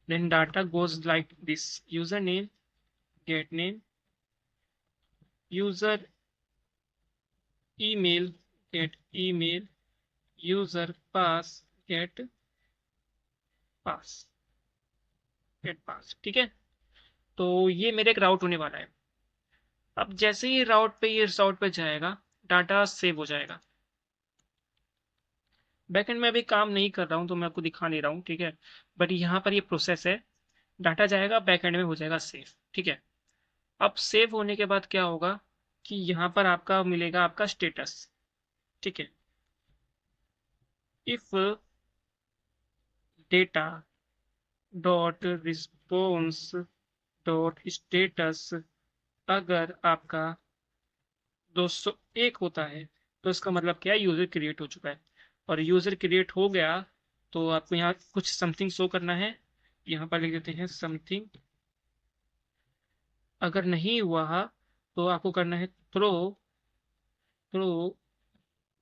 Then data goes like this: username, get name, user email, get email, user pass, pass get pass, ठीक है। तो ये मेरे एक राउट होने वाला है। अब जैसे ही ये राउट पे जाएगा, डाटा सेव हो जाएगा। बैकएंड में अभी काम नहीं कर रहा हूँ तो मैं आपको दिखा नहीं रहा हूँ, ठीक है। बट यहाँ पर ये प्रोसेस है, डाटा जाएगा बैकएंड में हो जाएगा सेव, ठीक है। अब सेव होने के बाद क्या होगा कि यहाँ पर आपका मिलेगा आपका स्टेटस, ठीक है। If data dot response dot status, अगर आपका 201 होता है तो इसका मतलब क्या है, यूजर क्रिएट हो चुका है। और यूजर क्रिएट हो गया तो आपको यहाँ कुछ समथिंग शो करना है, यहाँ पर लिख देते हैं समथिंग। अगर नहीं हुआ तो आपको करना है throw throw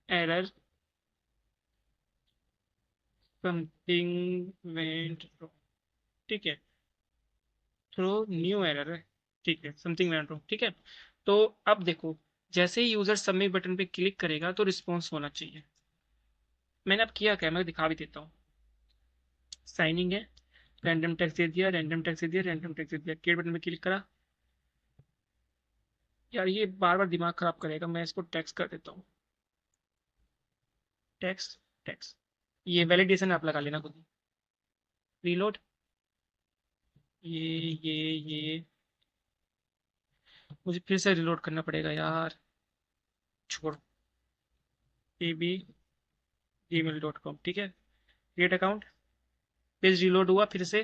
error something went wrong, ठीक है। थ्रो न्यू एरर है, ठीक है, समथिंग वेंट रॉन्ग, ठीक है। तो अब देखो, जैसे ही यूजर सबमिट बटन पे क्लिक करेगा तो रिस्पॉन्स होना चाहिए। मैंने अब किया क्या, मैं दिखा भी देता हूँ। साइनिंग है, रैंडम टेक्स्ट दे दिया, रैंडम टेक्स्ट दे दिया, रैंडम टेक्स्ट दे दिया, क्रिएट बटन पे क्लिक करा। यार ये बार बार दिमाग खराब करेगा, मैं इसको टेक्स्ट कर देता हूँ। टेक्स्ट टेक्स्ट, ये वैलिडेशन आप लगा लेना खुद। रीलोड, ये मुझे फिर से रिलोड करना पड़ेगा यार, छोड़। ab@gmail.com, ठीक है। क्रिएट अकाउंट, पेज रिलोड हुआ फिर से,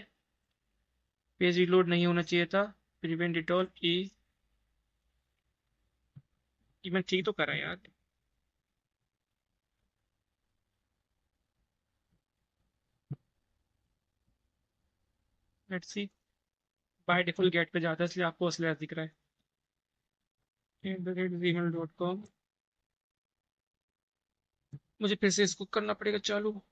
पेज रिलोड नहीं होना चाहिए था। प्रिवेंट डिटॉल ये मैं ठीक तो करा यार। Let's see, by default get पे जाता है इसलिए आपको स्लैश दिख रहा है @gmail.com। मुझे फिर से इसको करना पड़ेगा चालू।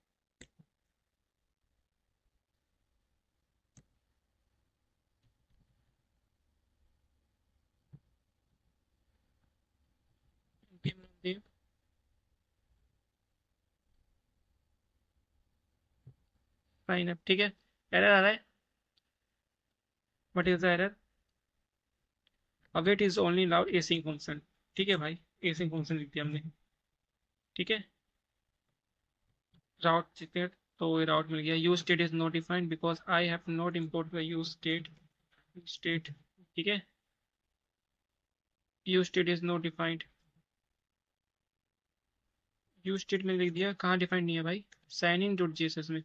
साइन अप, ठीक है। एरर आ रहा है, what is the error, await is only allowed async function, ठीक है भाई, एसिंग फंक्शन लिख दिया हमने, ठीक है। राउट स्टेट, तो ये राउट मिल गया। Use state is not defined because I have not import the use state, ठीक है। Use state is not defined, use state में लिख दिया, कहाँ डिफाइंड नहीं है भाई, साइन इन डॉट जेएसएस में।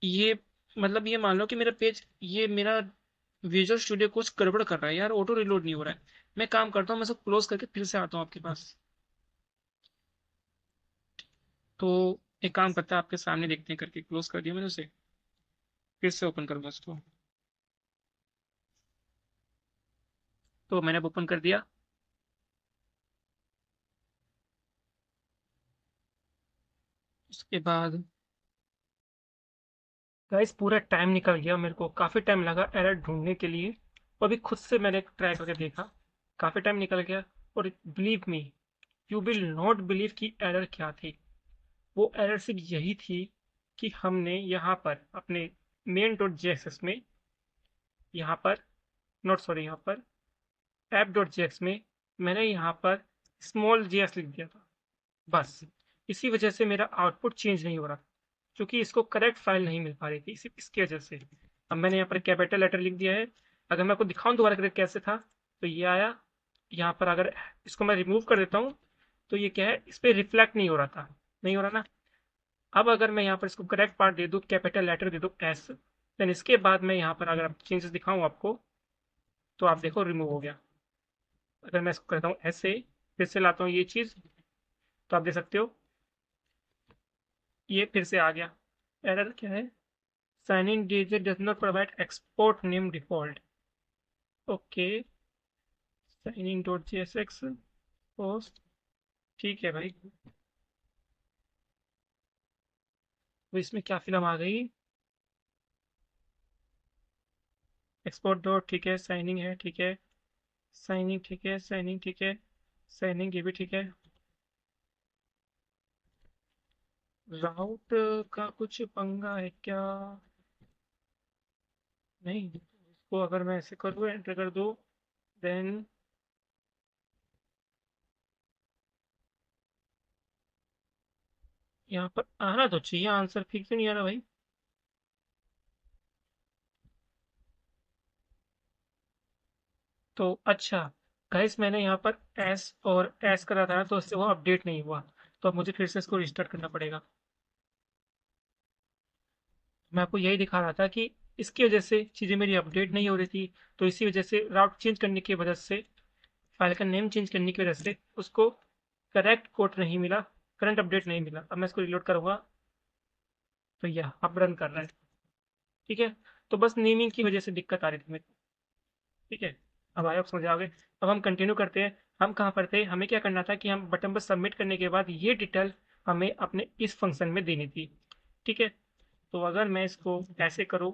ये मतलब ये मान लो कि मेरा पेज, ये मेरा विजुअल स्टूडियो कुछ गड़बड़ कर रहा है यार, ऑटो रिलोड नहीं हो रहा है। मैं काम करता हूँ, मैं इसको क्लोज करके फिर से आता हूँ आपके पास। तो एक काम करता है, आपके सामने देखते हैं करके, क्लोज कर दिया मैंने उसे, फिर से ओपन करूंगा इसको। तो मैंने ओपन कर दिया, उसके बाद गाइस पूरा टाइम निकल गया, मेरे को काफ़ी टाइम लगा एरर ढूंढने के लिए। और अभी खुद से मैंने ट्राई करके देखा, काफ़ी टाइम निकल गया। और believe me, you will not believe कि एरर क्या थी। वो एरर सिर्फ यही थी कि हमने यहाँ पर अपने मेन डॉट जेएसएस में, यहाँ पर नॉट सॉरी यहाँ पर ऐप डॉट जेएक्स में मैंने यहाँ पर स्मॉल जेएस लिख दिया था बस। इसी वजह से मेरा आउटपुट चेंज नहीं हो रहा, क्योंकि इसको करेक्ट फाइल नहीं मिल पा रही थी, सिर्फ इसकी वजह से। अब मैंने यहाँ पर कैपिटल लेटर लिख दिया है। अगर मैं आपको दिखाऊं दोबारा करके कैसे था, तो ये आया। यहाँ पर अगर इसको मैं रिमूव कर देता हूँ, तो ये क्या है, इस पर रिफ्लेक्ट नहीं हो रहा था, नहीं हो रहा ना। अब अगर मैं यहाँ पर इसको करेक्ट पार्ट दे दूँ, कैपिटल लेटर दे दूँ एस, देन इसके बाद मैं यहाँ पर अगर चेंजेस दिखाऊँ आपको, तो आप देखो रिमूव हो गया। अगर मैं इसको करता हूँ ऐसे, फिर से लाता हूँ ये चीज़, तो आप देख सकते हो ये फिर से आ गया। एरर क्या है, sign in digit does not provide export name default. Okay, sign in dot JSX post, ठीक है भाई। तो इसमें क्या फिल्म आ गई, एक्सपोर्ट डॉट, ठीक है, साइनिंग है, ठीक है, साइनिंग ठीक है, साइनिंग ठीक है, साइनिंग ये भी ठीक है। राउट का कुछ पंगा है क्या? नहीं, इसको अगर मैं ऐसे कर दूँ, एंटर कर दूँ, देन यहाँ पर आना तो चाहिए आंसर, फिर क्यों नहीं आ रहा भाई? तो अच्छा गाइस, मैंने यहाँ पर एस और एस करा था ना, तो उससे वो अपडेट नहीं हुआ। तो अब मुझे फिर से इसको रिस्टार्ट करना पड़ेगा। मैं आपको यही दिखा रहा था कि इसकी वजह से चीज़ें मेरी अपडेट नहीं हो रही थी। तो इसी वजह से राउट चेंज करने की वजह से, फाइल का नेम चेंज करने की वजह से उसको करेक्ट कोड नहीं मिला, करंट अपडेट नहीं मिला। अब मैं इसको रिलोड करूंगा, तो यह अब रन कर रहा है। ठीक है, तो बस नेमिंग की वजह से दिक्कत आ रही थी मेरे को। ठीक है, अब आया, आप समझ आ गए। अब हम कंटिन्यू करते हैं। हम कहाँ पर थे, हमें क्या करना था कि हम बटन पर सबमिट करने के बाद ये डिटेल हमें अपने इस फंक्शन में देनी थी। ठीक है, तो अगर मैं इसको ऐसे करूँ,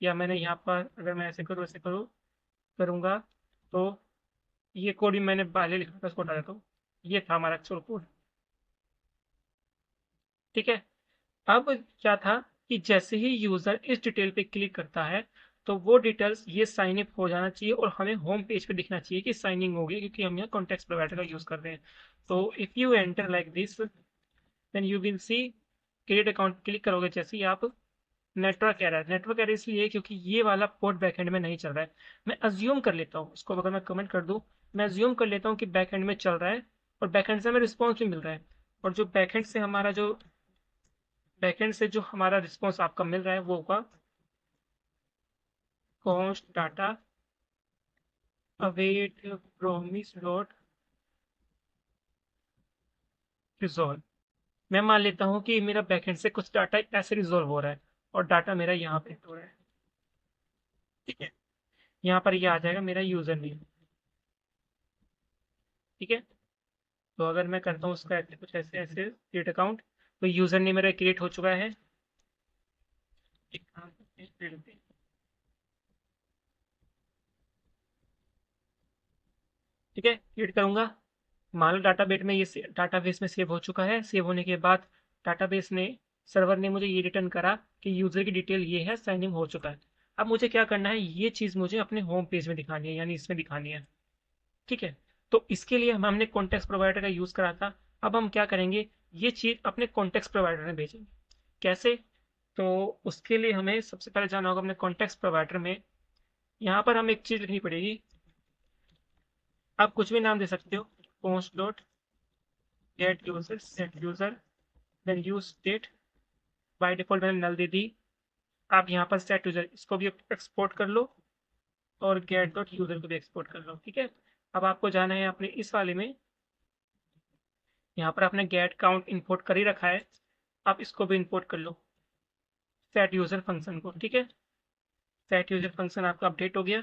या मैंने यहाँ पर अगर मैं ऐसे करूँ, ऐसे करूँ, करूँगा, तो ये कोड भी मैंने पहले लिखा था, उसको हटा देता हूँ। ये था हमारा एक्चुअल कोड। ठीक है, अब क्या था कि जैसे ही यूजर इस डिटेल पे क्लिक करता है, तो वो डिटेल्स ये साइन अप हो जाना चाहिए और हमें होम पेज पे दिखना चाहिए कि साइनिंग हो गई, क्योंकि हम यहाँ कॉन्टेक्स्ट प्रोवाइडर का यूज कर रहे हैं। तो if you enter like this, then you will see create account. Click करोगे जैसे ही आप, नेटवर्क एरर, नेटवर्क एरर इसलिए क्योंकि ये वाला पोर्ट बैकएंड में नहीं चल रहा है। मैं अज्यूम कर लेता हूँ इसको, अगर मैं कमेंट कर दूँ, मैं अज्यूम कर लेता हूँ कि बैकएंड में चल रहा है, और बैकएंड से हमें रिस्पॉन्स भी मिल रहा है। और जो बैकएंड से जो हमारा रिस्पॉन्स आपका मिल रहा है, वो होगा cost data await promise dot resolve. मैं मान लेता हूँ कि मेरा बैकएंड से कुछ डाटा ऐसे रिजॉल्व हो रहा है, और डाटा मेरा यहाँ पे हो रहा है। ठीक है, यहाँ पर ये आ जाएगा मेरा यूजर नेम। ठीक है, तो अगर मैं करता हूँ उसका ऐसे कुछ ऐसे ऐसे क्रिएट अकाउंट, तो यूजर नेम मेरा क्रिएट हो चुका है। एक काम करते हैं, create करते हैं। ठीक है, क्रिएट करूंगा। मान लो डाटाबेस में ये डाटाबेस में सेव हो चुका है। सेव होने के बाद डाटाबेस ने, सर्वर ने मुझे ये रिटर्न करा कि यूजर की डिटेल ये है, साइन इन हो चुका है। अब मुझे क्या करना है, ये चीज मुझे अपने होम पेज में दिखानी है, यानी इसमें दिखानी है। ठीक है, तो इसके लिए हमने कॉन्टेक्स्ट प्रोवाइडर का यूज करा था। अब हम क्या करेंगे, ये चीज अपने कॉन्टेक्स्ट प्रोवाइडर में भेजेंगे। कैसे? तो उसके लिए हमें सबसे पहले जाना होगा अपने कॉन्टेक्स्ट प्रोवाइडर में। यहाँ पर हमें एक चीज लिखनी पड़ेगी। आप कुछ भी नाम दे सकते हो, post dot get user, set user, then use state. By default मैंने नल दे दी। आप यहाँ पर सेट यूजर, इसको भी एक्सपोर्ट कर लो, और गेट डॉट यूजर को भी एक्सपोर्ट कर लो। ठीक है, अब आपको जाना है अपने इस वाले में। यहाँ पर आपने गेट काउंट इंपोर्ट कर ही रखा है, आप इसको भी इंपोर्ट कर लो, सेट यूजर फंक्शन को। ठीक है, सेट यूजर फंक्शन आपका अपडेट हो गया।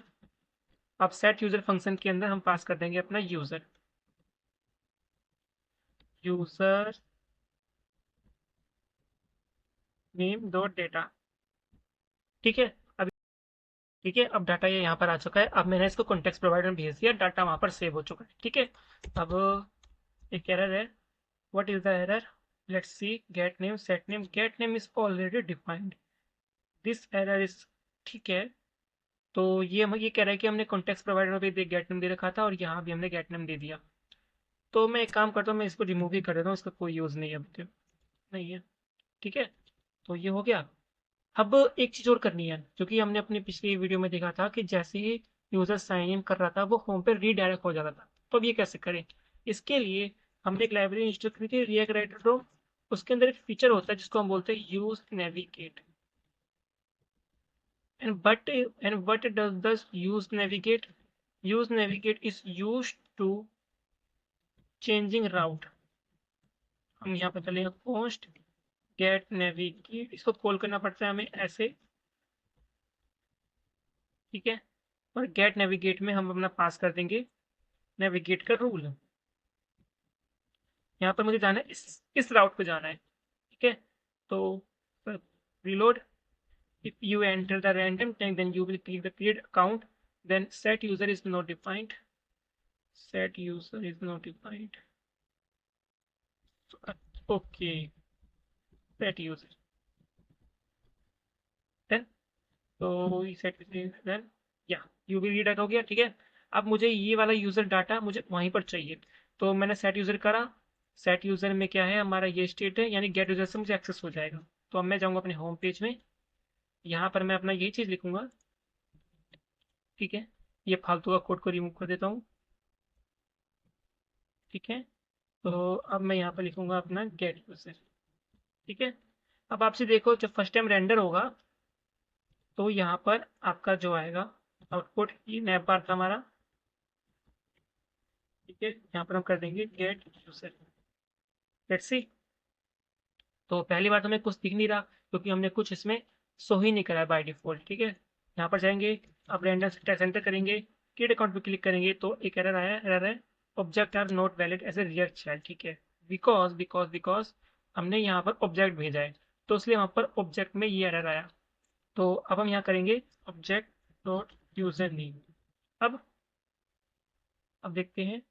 अब सेट यूजर फंक्शन के अंदर हम पास कर देंगे अपना user. User name dot data. ठीक है। अब ठीक है, अब डाटा ये यहाँ पर आ चुका है। अब मैंने इसको कॉन्टेक्स्ट प्रोवाइडर में भेज दिया, डाटा वहाँ पर सेव हो चुका है। ठीक है। अब एक एरर है। What is the error? Let's see. Gate name set name, gate name is already defined, this error is. ठीक है। तो ये कह रहा है कि हमने कॉन्टेक्स्ट प्रोवाइडर में भी गेट नेम दे रखा था और यहाँ भी हमने गेट नेम दे दिया। तो मैं एक काम करता हूँ, मैं इसको रिमूव ही कर देता हूँ, इसका कोई यूज़ नहीं है अभी तो, नहीं है। ठीक है। तो ये हो गया। अब एक चीज़ और करनी है, जो कि हमने अपनी पिछली वीडियो में देखा था कि जैसे ही यूज़र साइन इन कर रहा था वो होम पे रीडायरेक्ट हो जाता था। तो अब ये कैसे करें? इसके लिए हमने एक लाइब्रेरी इंस्टॉल करी थी, रिएक्ट राइटर डॉट। उसके अंदर एक फीचर होता है जिसको हम बोलते हैं use navigate. And what does this use navigate? Use navigate is used to changing route। हम यहाँ पे चलेंगे पोस्ट गेट नेविगेट, इसको कॉल करना पड़ता है हमें ऐसे। ठीक है। और गेट नेविगेट में हम अपना पास कर देंगे नेविगेट का रूल। यहाँ पर मुझे जाना है, इस राउट पे जाना है। ठीक है। तो reload। If you enter the random tag, then you will click the create account, then set user is not defined, set user is not defined। Okay, set user, then तो सेट देन या यूवी रीडायरेक्ट हो गया। ठीक है। अब मुझे ये वाला यूजर डाटा मुझे वहीं पर चाहिए, तो मैंने सेट यूजर करा। सेट यूजर में क्या है, हमारा ये स्टेट है, यानी गेट यूजर से मुझे एक्सेस हो जाएगा। तो अब मैं जाऊंगा अपने होम पेज में, यहाँ पर मैं अपना यही चीज़ लिखूंगा। ठीक है। ये फालतू का कोड को रिमूव कर देता हूँ। ठीक है। तो अब मैं यहाँ पर लिखूंगा अपना गेट यूजर। ठीक है। अब आपसे देखो, जब फर्स्ट टाइम रेंडर होगा तो यहाँ पर आपका जो आएगा आउटपुट, ये नैप बार था हमारा। ठीक है। यहाँ पर हम कर देंगे गेट यूजर। Let's see. तो पहली बार तो हमें कुछ दिख नहीं रहा क्योंकि हमने कुछ इसमें शो ही नहीं करा है बाय डिफॉल्ट। ठीक है। यहाँ पर जाएंगे, अब रैंडम टेक्स्ट एंटर करेंगे, क्रिएट अकाउंट पे क्लिक करेंगे तो एक एरर आया, एरर है object are not valid as a React child. ठीक है। बिकॉज हमने यहाँ पर ऑब्जेक्ट भेजा है, तो इसलिए वहाँ पर ऑब्जेक्ट में ये एरर आया। तो अब हम यहाँ करेंगे ऑब्जेक्ट डॉट यूजर नेम। अब अब देखते हैं,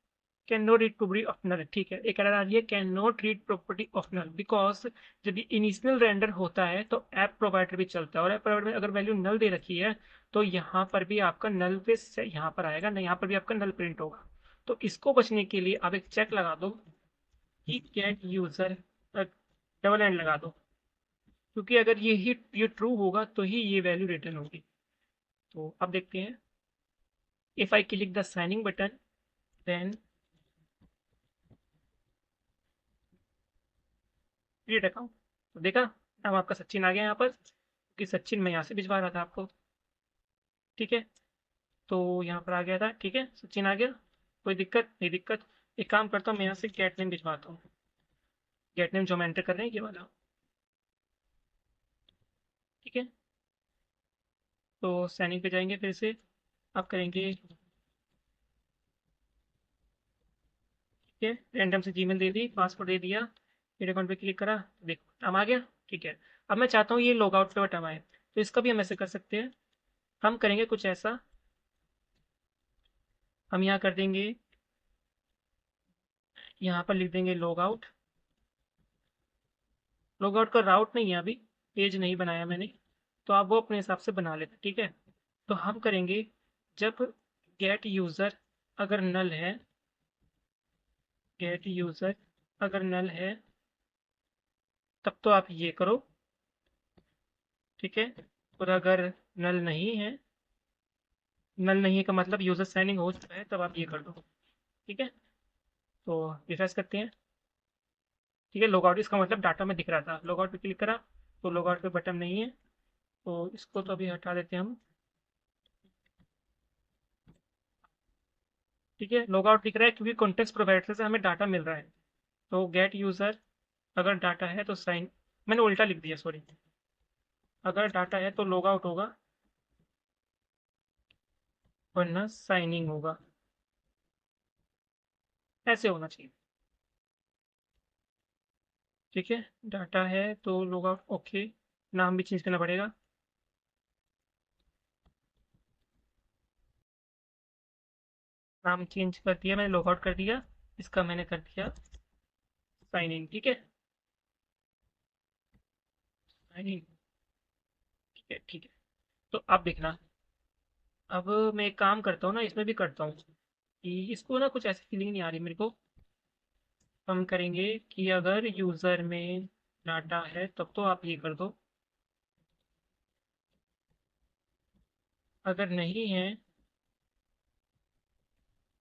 can not read property of null. ठीक है। एक एरर आ रही है, can not read property of null, because जब ये इनिशियल रेंडर होता है तो ऐप प्रोवाइडर भी चलता है, और ऐप प्रोवाइडर में अगर वैल्यू नल दे रखी है तो यहाँ पर भी आपका नल पे यहाँ पर आएगा ना, यहाँ पर भी आपका नल प्रिंट होगा। तो इसको बचने के लिए आप एक चेक लगा दो कि कैट यूजर, डबल एंड लगा दो, क्योंकि अगर ये ट्रू होगा तो ही ये वैल्यू रिटर्न होगी। तो अब देखते हैं, if I click the signing button then create account, तो देखा अब आपका सचिन आ गया यहाँ पर, कि सचिन मैं यहाँ से भिजवा रहा था आपको। ठीक है। तो यहाँ पर आ गया था। ठीक है, सचिन आ गया, कोई दिक्कत नहीं, दिक्कत। एक काम करता हूँ, मैं यहाँ से गेट नेम भिजवाता हूँ। गेट नेम जो हम एंटर कर रहे हैं ये वाला। ठीक है। तो साइनिंग पे जाएंगे फिर से, आप करेंगे। ठीक है। रैंडम से जीमेल दे दी, पासवर्ड दे दिया, मेरे अकाउंट पे क्लिक करा, देखो नाम आ गया। ठीक है। अब मैं चाहता हूँ ये लॉग आउट पे बटन आए, तो इसका भी हम ऐसे कर सकते हैं। हम करेंगे कुछ ऐसा, हम यहाँ कर देंगे, यहाँ पर लिख देंगे लॉग आउट। लॉग आउट का राउट नहीं है अभी, पेज नहीं बनाया मैंने, तो आप वो अपने हिसाब से बना लेते। ठीक है। तो हम करेंगे, जब गेट यूज़र अगर नल है, गेट यूज़र अगर नल है तब तो आप ये करो। ठीक है। और अगर नल नहीं है, नल नहीं है का मतलब यूज़र साइनिंग हो चुका है, तब आप ये कर दो। ठीक है। तो रिफ्रेश करते हैं। ठीक है। लॉग आउट, इसका मतलब डाटा में दिख रहा था, लॉग आउट पे क्लिक करा तो लॉग आउट पे बटन नहीं है, तो इसको तो अभी हटा देते हैं हम। ठीक है। लॉग आउट दिख रहा है क्योंकि कॉन्टेक्स्ट प्रोवाइडर से हमें डाटा मिल रहा है। तो गेट यूज़र अगर डाटा है तो साइन, मैंने उल्टा लिख दिया सॉरी, अगर डाटा है तो लॉग आउट होगा वरना साइनिंग होगा, ऐसे होना चाहिए। ठीक है। डाटा है तो लॉग आउट, ओके। नाम भी चेंज करना पड़ेगा। नाम चेंज कर दिया मैंने, लॉग आउट कर दिया। इसका मैंने कर दिया साइन इन। ठीक है, साइन इन। ठीक है, ठीक है। तो अब देखना, अब मैं एक काम करता हूँ ना, इसमें भी करता हूँ कि इसको ना कुछ ऐसी फीलिंग नहीं आ रही मेरे को। हम करेंगे कि अगर यूज़र में डाटा है तब तो आप ये कर दो, अगर नहीं है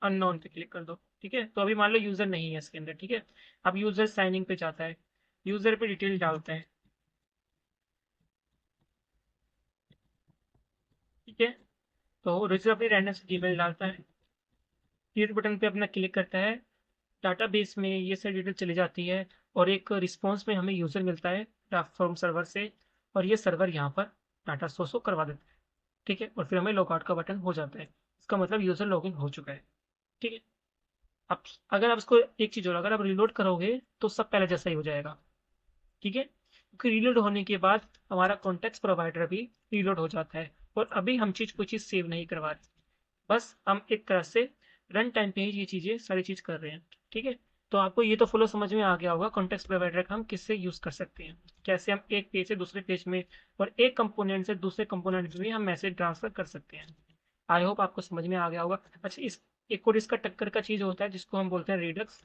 अननोन पे क्लिक कर दो। ठीक है, तो अभी मान लो यूज़र नहीं है इसके अंदर। ठीक है, अब यूज़र साइन इन पे जाता है, यूज़र पे डिटेल डालता है। ठीक है, तो यूज़र अपनी रैंडम से जीमेल डालता है, क्रिएट बटन पे अपना क्लिक करता है, डाटाबेस में ये सारी डिटेल चली जाती है, और एक रिस्पॉन्स में हमें यूज़र मिलता है फ्रॉम सर्वर से, और ये सर्वर यहाँ पर डाटा शो करवा देता है। ठीक है, और फिर हमें लॉगआउट का बटन हो जाता है। इसका मतलब यूज़र लॉगिन हो चुका है। ठीक है, अब अगर आप इसको एक चीज़ और, अगर आप रिलोड करोगे तो सब पहले जैसा ही हो जाएगा। ठीक है, क्योंकि रीलोड होने के बाद हमारा कॉन्टेक्स्ट प्रोवाइडर भी रीलोड हो जाता है, और अभी हम कोई चीज़ सेव नहीं करवा रहे, बस हम एक तरह से रन टाइम पे ही ये चीज़ें सारी चीज़ कर रहे हैं। ठीक है, तो आपको ये तो फ्लो समझ में आ गया होगा कॉन्टेक्स्ट प्रोवाइडर का हम किससे यूज़ कर सकते हैं, कैसे हम एक पेज से दूसरे पेज में और एक कंपोनेंट से दूसरे कंपोनेंट में हम मैसेज ट्रांसफर कर सकते हैं। आई होप आपको समझ में आ गया होगा। अच्छा, इस एक और इसका टक्कर का चीज़ होता है जिसको हम बोलते हैं रिडक्स।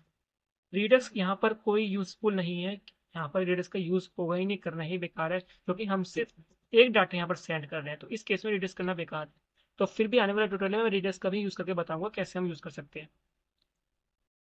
रिडक्स यहाँ पर कोई यूजफुल नहीं है, यहाँ पर रिडक्स का यूज होगा ही नहीं, करना ही बेकार है, क्योंकि हम सिर्फ एक डाटा यहाँ पर सेंड कर रहे हैं, तो इस केस में रिडक्स करना बेकार है। तो फिर भी आने वाले ट्यूटोरियल में मैं रिडक्स का भी यूज करके बताऊंगा कैसे हम यूज कर सकते हैं।